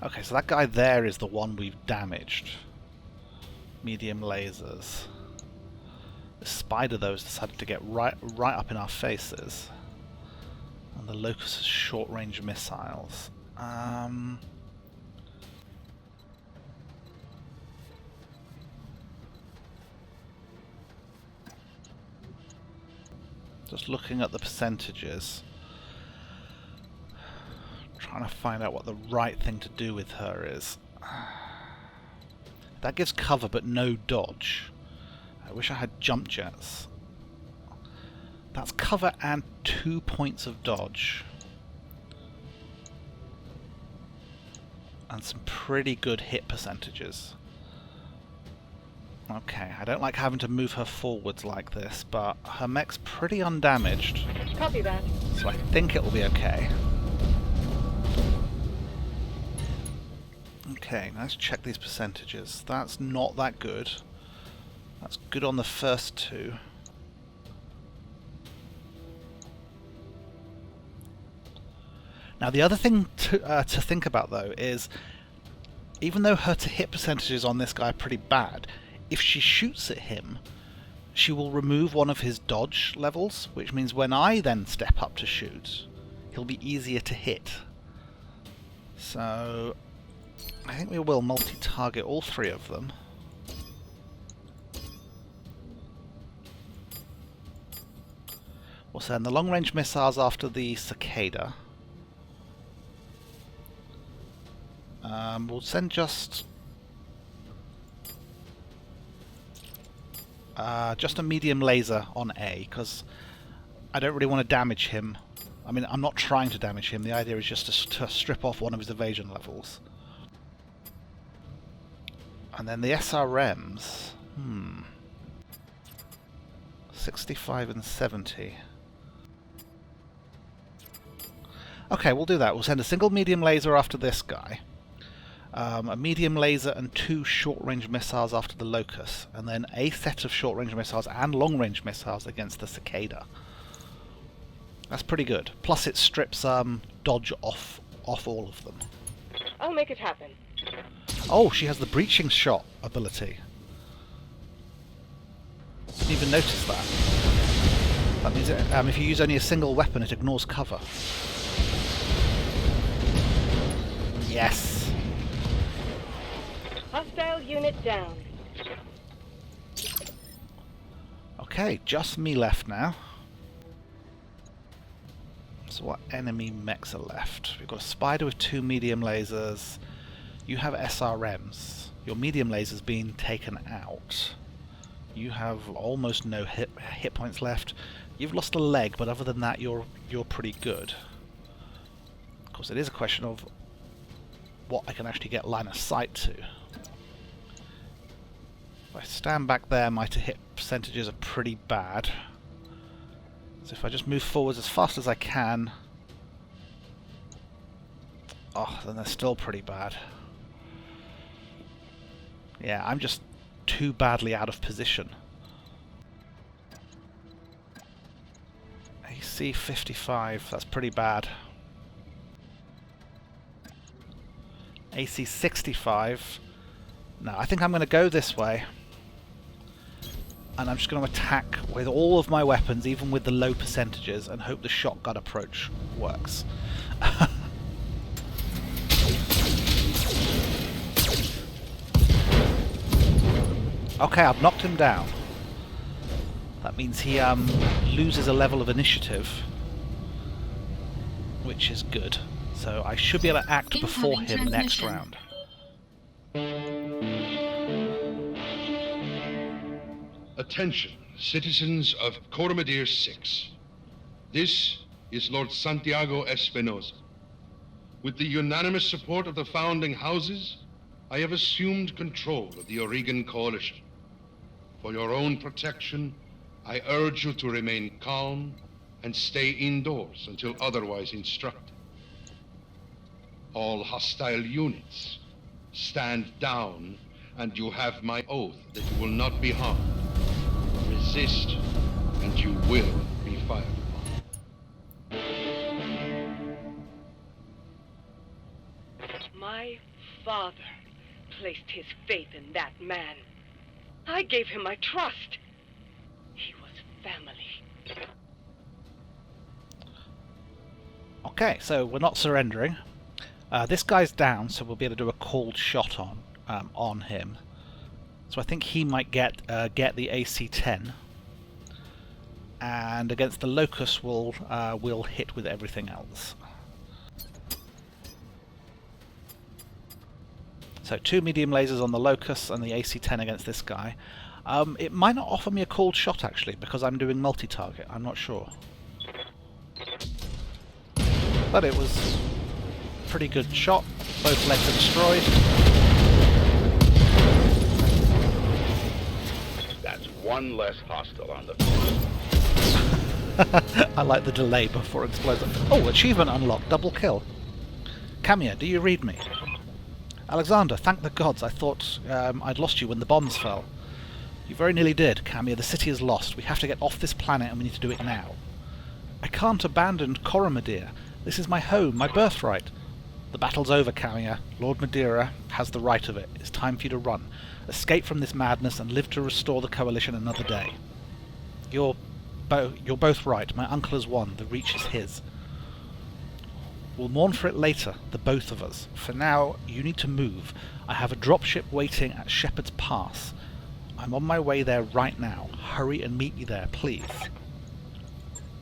Okay, so that guy there is the one we've damaged. Medium lasers. The spider, though, has decided to get right up in our faces. And the Locust has short-range missiles. Just looking at the percentages. trying to find out what the right thing to do with her is. That gives cover but no dodge. I wish I had jump jets. That's cover and 2 points of dodge. And some pretty good hit percentages. Okay, I don't like having to move her forwards like this, but her mech's pretty undamaged. Copy that. So I think it will be okay. Okay, let's check these percentages. That's not that good. That's good on the first two. Now the other thing to think about though is, even though her to-hit percentages on this guy are pretty bad, if she shoots at him, she will remove one of his dodge levels, which means when I then step up to shoot, he'll be easier to hit. So I think we will multi-target all three of them. We'll send the long-range missiles after the cicada. We'll send just a medium laser on A, because I don't really want to damage him. I mean, I'm not trying to damage him. The idea is just to strip off one of his evasion levels. And then the SRMs. 65 and 70. Okay, we'll do that. We'll send a single medium laser after this guy. A medium laser and 2 short-range missiles after the Locust, and then a set of short-range missiles and long-range missiles against the Cicada. That's pretty good. Plus it strips dodge off all of them. I'll make it happen. Oh, she has the breaching shot ability. Didn't even notice that. That means if you use only a single weapon, it ignores cover. Yes. Hostile unit down. Okay, just me left now. So what enemy mechs are left? We've got a spider with 2 medium lasers. You have SRMs. Your medium laser's been taken out. You have almost no hit points left. You've lost a leg, but other than that, you're pretty good. Of course, it is a question of what I can actually get line of sight to. If I stand back there, my to-hit percentages are pretty bad. So if I just move forwards as fast as I can... Oh, then they're still pretty bad. Yeah, I'm just too badly out of position. AC 55, that's pretty bad. AC 65. No, I think I'm going to go this way. And I'm just going to attack with all of my weapons, even with the low percentages, and hope the shotgun approach works. Okay, I've knocked him down. That means he loses a level of initiative, which is good. So I should be able to act before him next round. Attention, citizens of Coronation 6. This is Lord Santiago Espinosa. With the unanimous support of the founding houses, I have assumed control of the Oregon Coalition. For your own protection, I urge you to remain calm and stay indoors until otherwise instructed. All hostile units, stand down, and you have my oath that you will not be harmed. Resist, and you will be fired upon. My father placed his faith in that man. I gave him my trust. He was family. Okay, so we're not surrendering. This guy's down, so we'll be able to do a called shot on him. So I think he might get the AC 10, and against the Locust we'll hit with everything else. So 2 medium lasers on the Locust and the AC-10 against this guy. It might not offer me a cold shot actually, because I'm doing multi-target. I'm not sure. But it was a pretty good shot. Both legs are destroyed. That's one less hostile on the field. I like the delay before explosion. Oh, achievement unlocked. Double kill. Camia, do you read me? Alexander, thank the gods. I thought I'd lost you when the bombs fell. You very nearly did, Camia. The city is lost. We have to get off this planet and we need to do it now. I can't abandon Coronation. This is my home, my birthright. The battle's over, Camia. Lord Madeira has the right of it. It's time for you to run. Escape from this madness and live to restore the Coalition another day. You're both right. My uncle has won. The Reach is his. We'll mourn for it later, the both of us. For now, you need to move. I have a dropship waiting at Shepherd's Pass. I'm on my way there right now. Hurry and meet me there, please.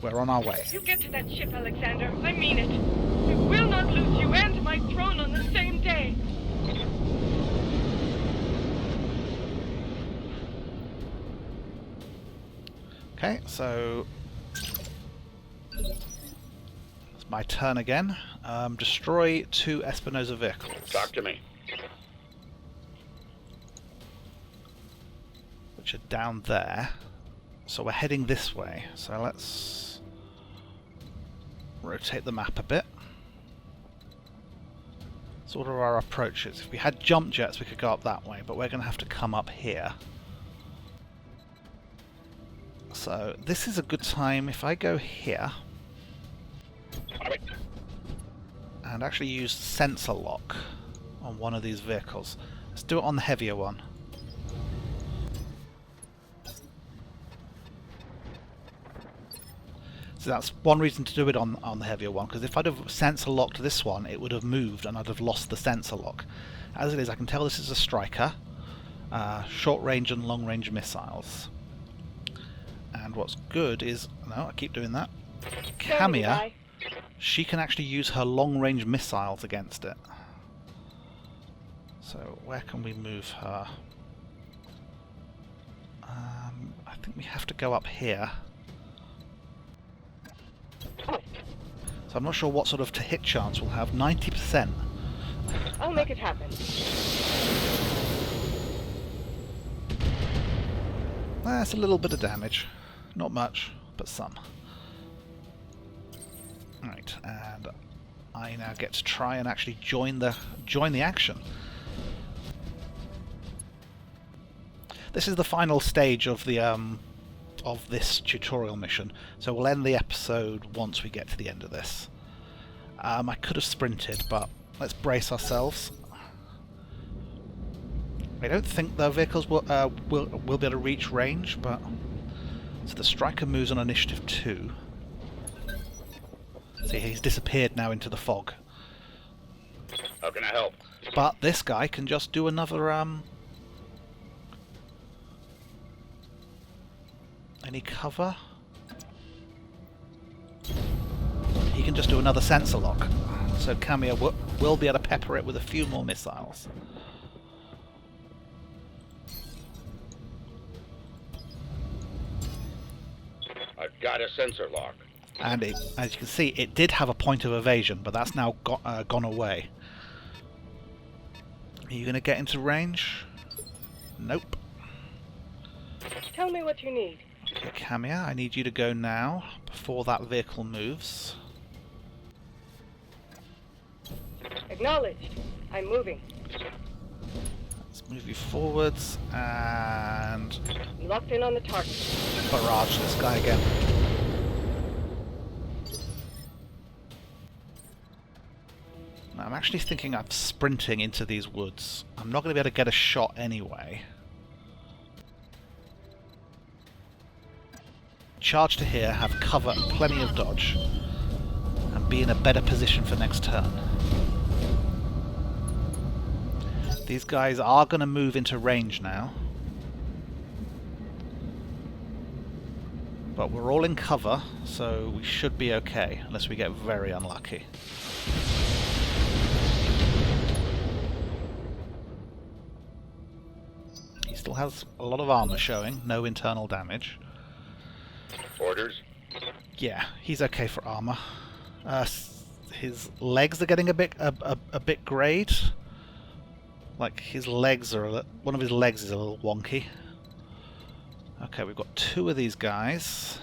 We're on our way. You get to that ship, Alexander. I mean it. I will not lose you and my throne on the same day. Okay, so it's my turn again. Destroy 2 Espinosa vehicles. Talk to me. Which are down there. So we're heading this way. So let's rotate the map a bit. Sort of our approaches. If we had jump jets, we could go up that way, but we're going to have to come up here. So this is a good time if I go here and actually use sensor lock on one of these vehicles. Let's do it on the heavier one. So that's one reason to do it on the heavier one, because if I'd have sensor locked this one, it would have moved and I'd have lost the sensor lock. As it is, I can tell this is a striker, short range and long range missiles. And what's good is, no, I keep doing that. Camia, she can actually use her long range missiles against it. So where can we move her? I think we have to go up here. So I'm not sure what sort of to hit chance we'll have. 90%. I'll make it happen. That's a little bit of damage. Not much, but some. Right, and I now get to try and actually join the action. This is the final stage of the of this tutorial mission, so we'll end the episode once we get to the end of this. I could have sprinted, but let's brace ourselves. I don't think the vehicles will be able to reach range, but so the striker moves on initiative 2. See, he's disappeared now into the fog. How can I help? But this guy can just do another any cover? He can just do another sensor lock. So Camia will be able to pepper it with a few more missiles. I've got a sensor lock. And it, as you can see, it did have a point of evasion, but that's now gone away. Are you going to get into range? Nope. Tell me what you need. Okay, Camia, I need you to go now, before that vehicle moves. Acknowledged. I'm moving. Let's move you forwards, and I'm locked in on the target. barrage this guy again. Now, I'm actually thinking of sprinting into these woods. I'm not going to be able to get a shot anyway. Charge to here, have cover and plenty of dodge, and be in a better position for next turn. These guys are going to move into range now. But we're all in cover, so we should be okay, unless we get very unlucky. still has a lot of armor showing, no internal damage. Orders? Yeah, he's okay for armor. His legs are getting a bit grayed. Like his legs are one of his legs is a little wonky. Okay, we've got 2 of these guys.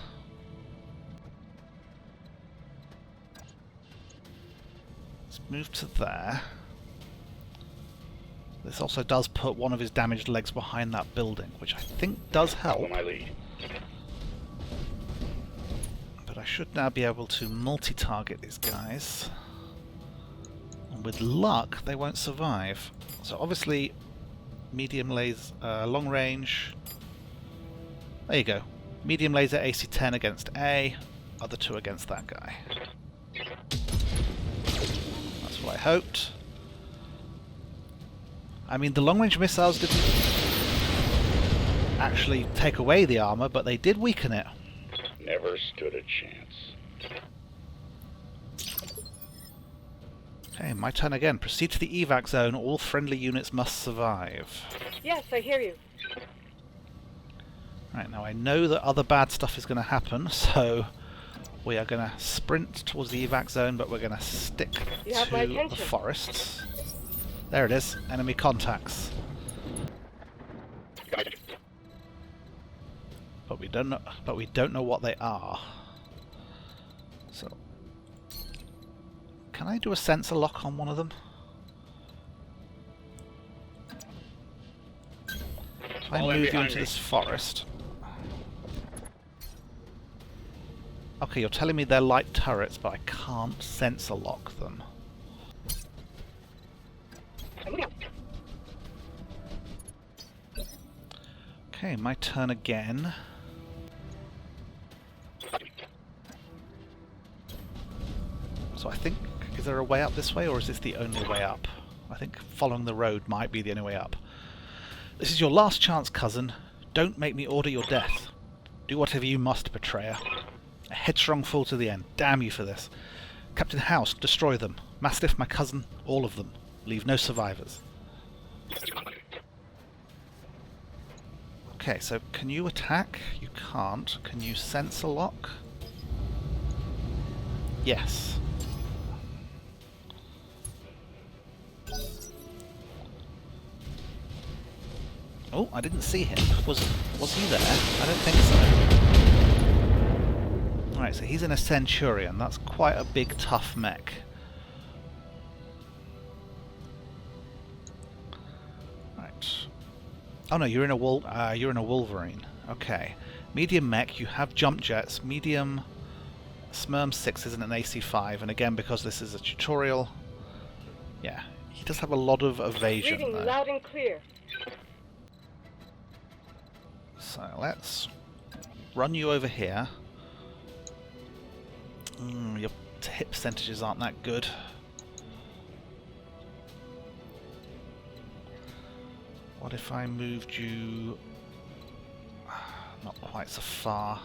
Let's move to there. This also does put one of his damaged legs behind that building, which I think does help. Follow my lead. But I should now be able to multi-target these guys. And with luck, they won't survive. So obviously, medium laser, long range. There you go. Medium laser AC 10 against A, other 2 against that guy. That's what I hoped. I mean, the long range missiles didn't actually take away the armor, but they did weaken it. Never stood a chance. Okay, my turn again. Proceed to the evac zone. All friendly units must survive. Yes, I hear you. Right, now I know that other bad stuff is going to happen, so we are going to sprint towards the evac zone, but we're going to stick to the forests. There it is. Enemy contacts. But we don't know what they are. So can I do a sensor lock on one of them? If I move you into this forest. Okay, you're telling me they're light turrets, but I can't sensor lock them. Okay, my turn again. So I think, is there a way up this way, or is this the only way up? I think following the road might be the only way up. This is your last chance, cousin. Don't make me order your death. Do whatever you must, betrayer. A headstrong fool to the end. Damn you for this. Captain House, destroy them. Mastiff, my cousin, all of them. Leave no survivors. Okay, so can you attack? You can't. Can you sensor lock? Yes. Oh, I didn't see him. Was he there? I don't think so. Alright, so he's in a Centurion. That's quite a big, tough mech. Right. Oh no, you're in a Wolverine. Okay. Medium mech, you have jump jets. Medium Smerm 6 isn't an AC5, and again, because this is a tutorial, yeah, he does have a lot of evasion. Reading though. loud and clear. So let's run you over here. Your hit percentages aren't that good. What if I moved you not quite so far?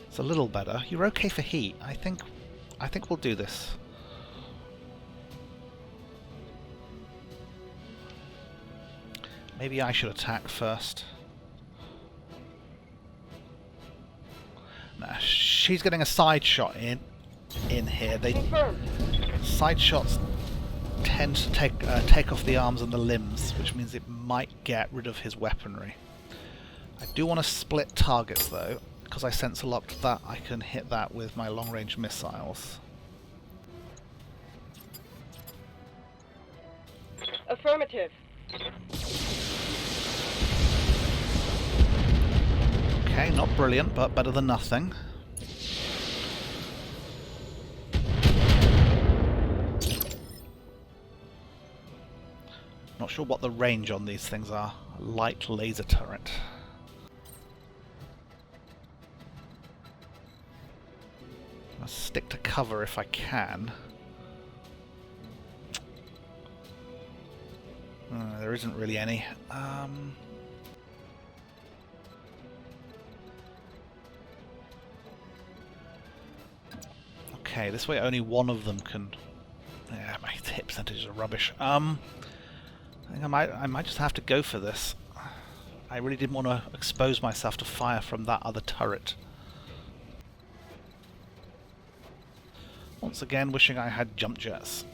It's a little better. You're okay for heat. I think we'll do this. Maybe I should attack first. Nah, she's getting a side shot in here. Side shots tend to take off the arms and the limbs, which means it might get rid of his weaponry. I do want to split targets though, because I sensor locked that. I can hit that with my long range missiles. Affirmative. Okay, not brilliant, but better than nothing. Not sure what the range on these things are. A light laser turret. I'll stick to cover if I can. There isn't really any. Okay, this way only one of them can... Yeah, my hit percentages are rubbish. I think I might just have to go for this. I really didn't want to expose myself to fire from that other turret. Once again, wishing I had jump jets.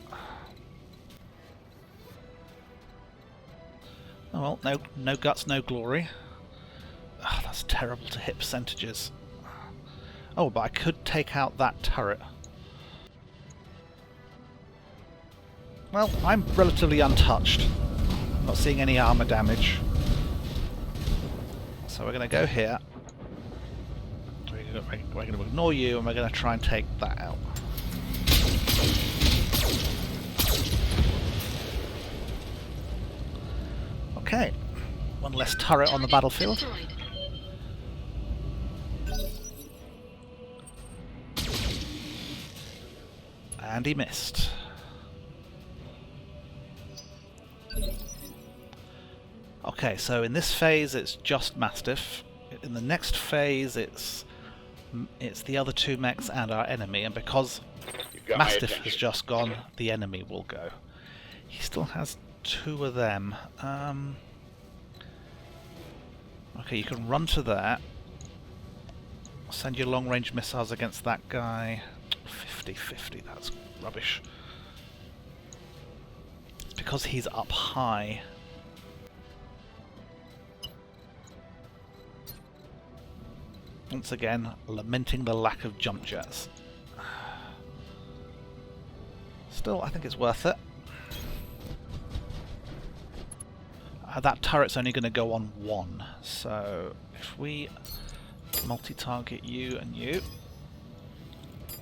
Oh well, no guts, no glory. Oh, that's terrible to hit percentages. Oh, but I could take out that turret. Well, I'm relatively untouched. Not seeing any armor damage. So we're going to go here. We're going to ignore you and we're going to try and take that out. Okay. One less turret on the battlefield. And he missed. Okay, so in this phase it's just Mastiff. In the next phase it's the other two mechs and our enemy, and because Mastiff has just gone, the enemy will go. He still has two of them. Okay, you can run to there. Send your long-range missiles against that guy. 50-50, that's rubbish. It's because he's up high. Once again, lamenting the lack of jump jets. Still, I think it's worth it. That turret's only going to go on one, so if we multi-target you and you,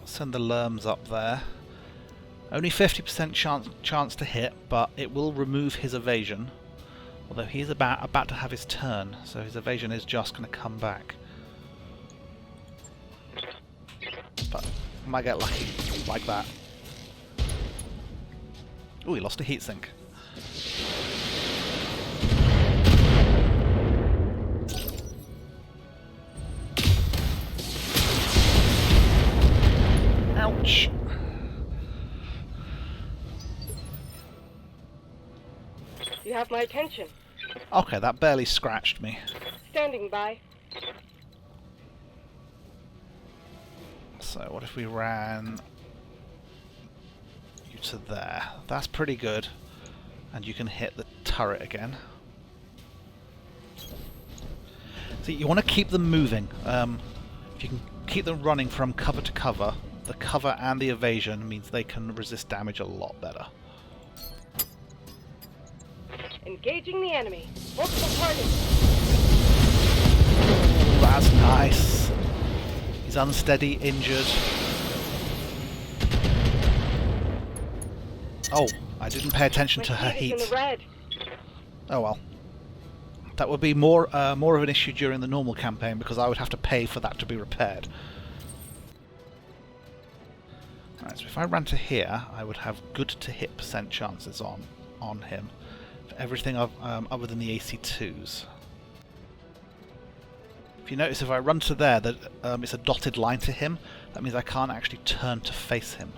send the Lerms up there. Only 50% chance to hit, but it will remove his evasion. Although he's about to have his turn, so his evasion is just going to come back. But I might get lucky like that. Ooh, he lost a heatsink. Ouch. You have my attention. Okay, that barely scratched me. Standing by. So what if we ran you to there? That's pretty good. And you can hit the turret again. See, you want to keep them moving. If you can keep them running from cover to cover, the cover and the evasion means they can resist damage a lot better. Engaging the enemy. Multiple targets. That's nice. He's unsteady, injured. Oh, I didn't pay attention to her heat. In the red. Oh well. That would be more of an issue during the normal campaign because I would have to pay for that to be repaired. Alright, so if I ran to here, I would have good to hit percent chances on him. For everything other than the AC2s. If you notice, if I run to there, that it's a dotted line to him. That means I can't actually turn to face him.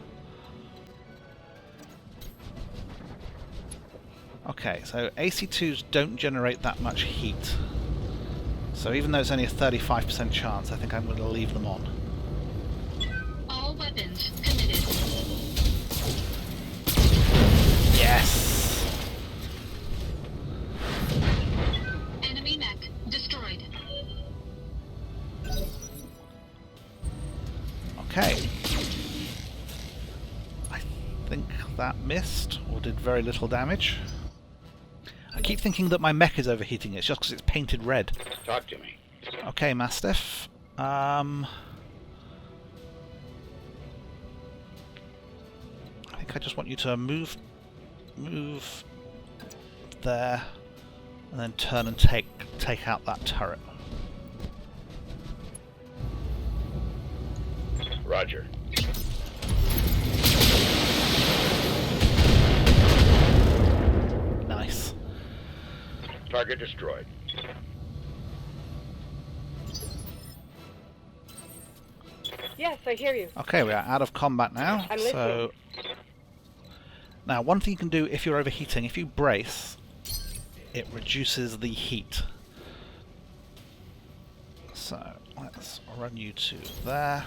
Okay, so AC2s don't generate that much heat. So even though it's only a 35% chance, I think I'm going to leave them on. All weapons committed. Yes! Enemy mech destroyed. Okay. I think that missed, or did very little damage. I keep thinking that my mech is overheating. It's just because it's painted red. Talk to me. Okay, Mastiff. I think I just want you to move there, and then turn and take out that turret. Roger. Nice. Target destroyed. Yes, I hear you. Okay, we are out of combat now. I'm so now, one thing you can do if you're overheating, if you brace, it reduces the heat. So let's run you to there.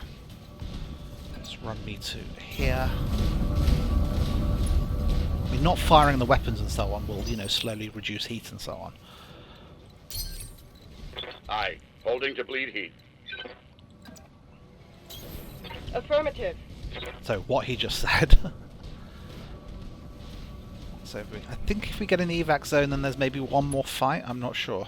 Let's run me to here. I mean, not firing the weapons and so on will, you know, slowly reduce heat and so on. Aye. Holding to bleed heat. Affirmative. So what he just said. So I think if we get an evac zone, then there's maybe one more fight. I'm not sure.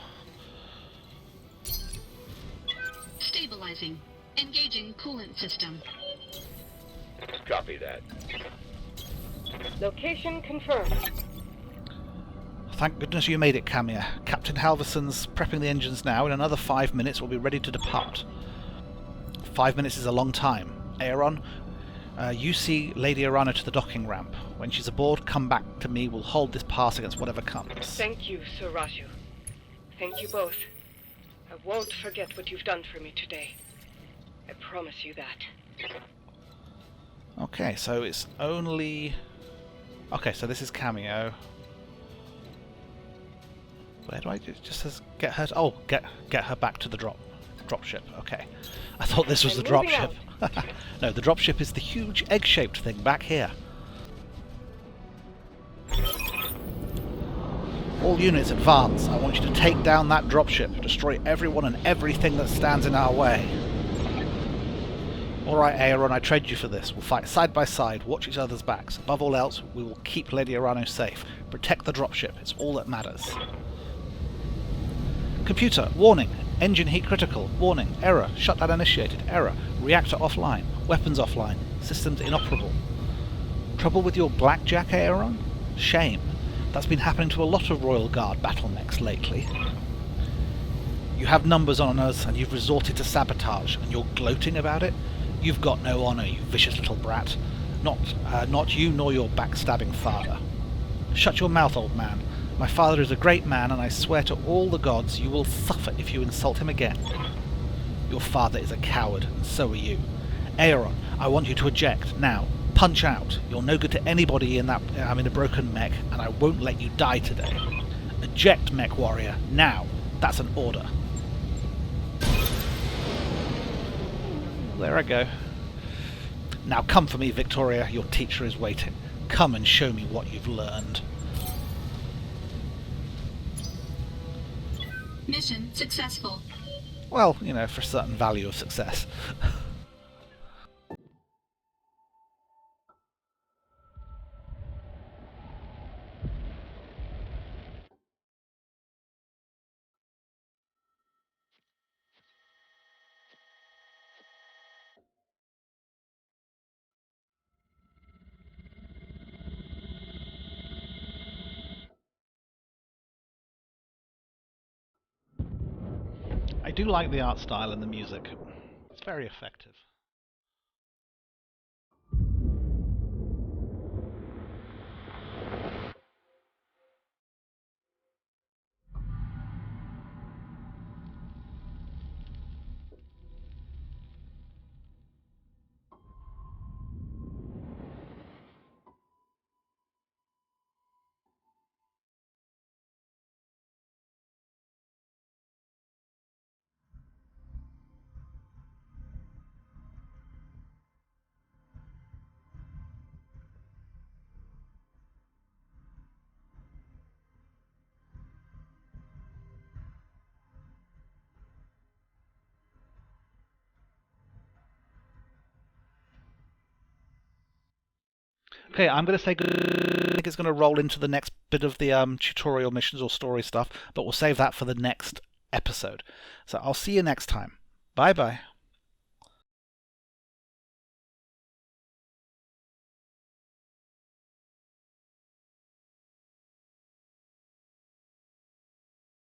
Stabilizing. Engaging coolant system. Copy that. Location confirmed. Thank goodness you made it, Camia. Captain Halverson's prepping the engines now. In another 5 minutes, we'll be ready to depart. 5 minutes is a long time. Ayaron, you see Lady Arana to the docking ramp. When she's aboard, come back to me. We'll hold this pass against whatever comes. Thank you, Sir Raju. Thank you both. I won't forget what you've done for me today. I promise you that. Okay, so it's only... Okay, so this is Cameo. Where do I do? It just says get her... Oh, get her back to the dropship. Okay. I thought this was the dropship. No, the dropship is the huge egg-shaped thing back here. All units advance. I want you to take down that dropship. Destroy everyone and everything that stands in our way. Alright, Ayaron, I trade you for this. We'll fight side by side, watch each other's backs. Above all else, we will keep Lady Arano safe. Protect the dropship. It's all that matters. Computer, warning. Engine heat critical. Warning. Error. Shutdown initiated. Error. Reactor offline. Weapons offline. Systems inoperable. Trouble with your blackjack, Ayaron? Shame. That's been happening to a lot of Royal Guard BattleMechs lately. You have numbers on us, and you've resorted to sabotage, and you're gloating about it? You've got no honour, you vicious little brat. Not you nor your backstabbing father. Shut your mouth, old man. My father is a great man, and I swear to all the gods you will suffer if you insult him again. Your father is a coward, and so are you. Ayaron, I want you to eject, now. Punch out. You're no good to anybody in that... I'm in a broken mech, and I won't let you die today. Eject, MechWarrior, now. That's an order. There I go. Now come for me, Victoria. Your teacher is waiting. Come and show me what you've learned. Mission successful. Well, you know, for a certain value of success. I do like the art style and the music. It's very effective. Okay, I'm going to say good. I think it's going to roll into the next bit of the tutorial missions or story stuff, but we'll save that for the next episode. So I'll see you next time. Bye bye.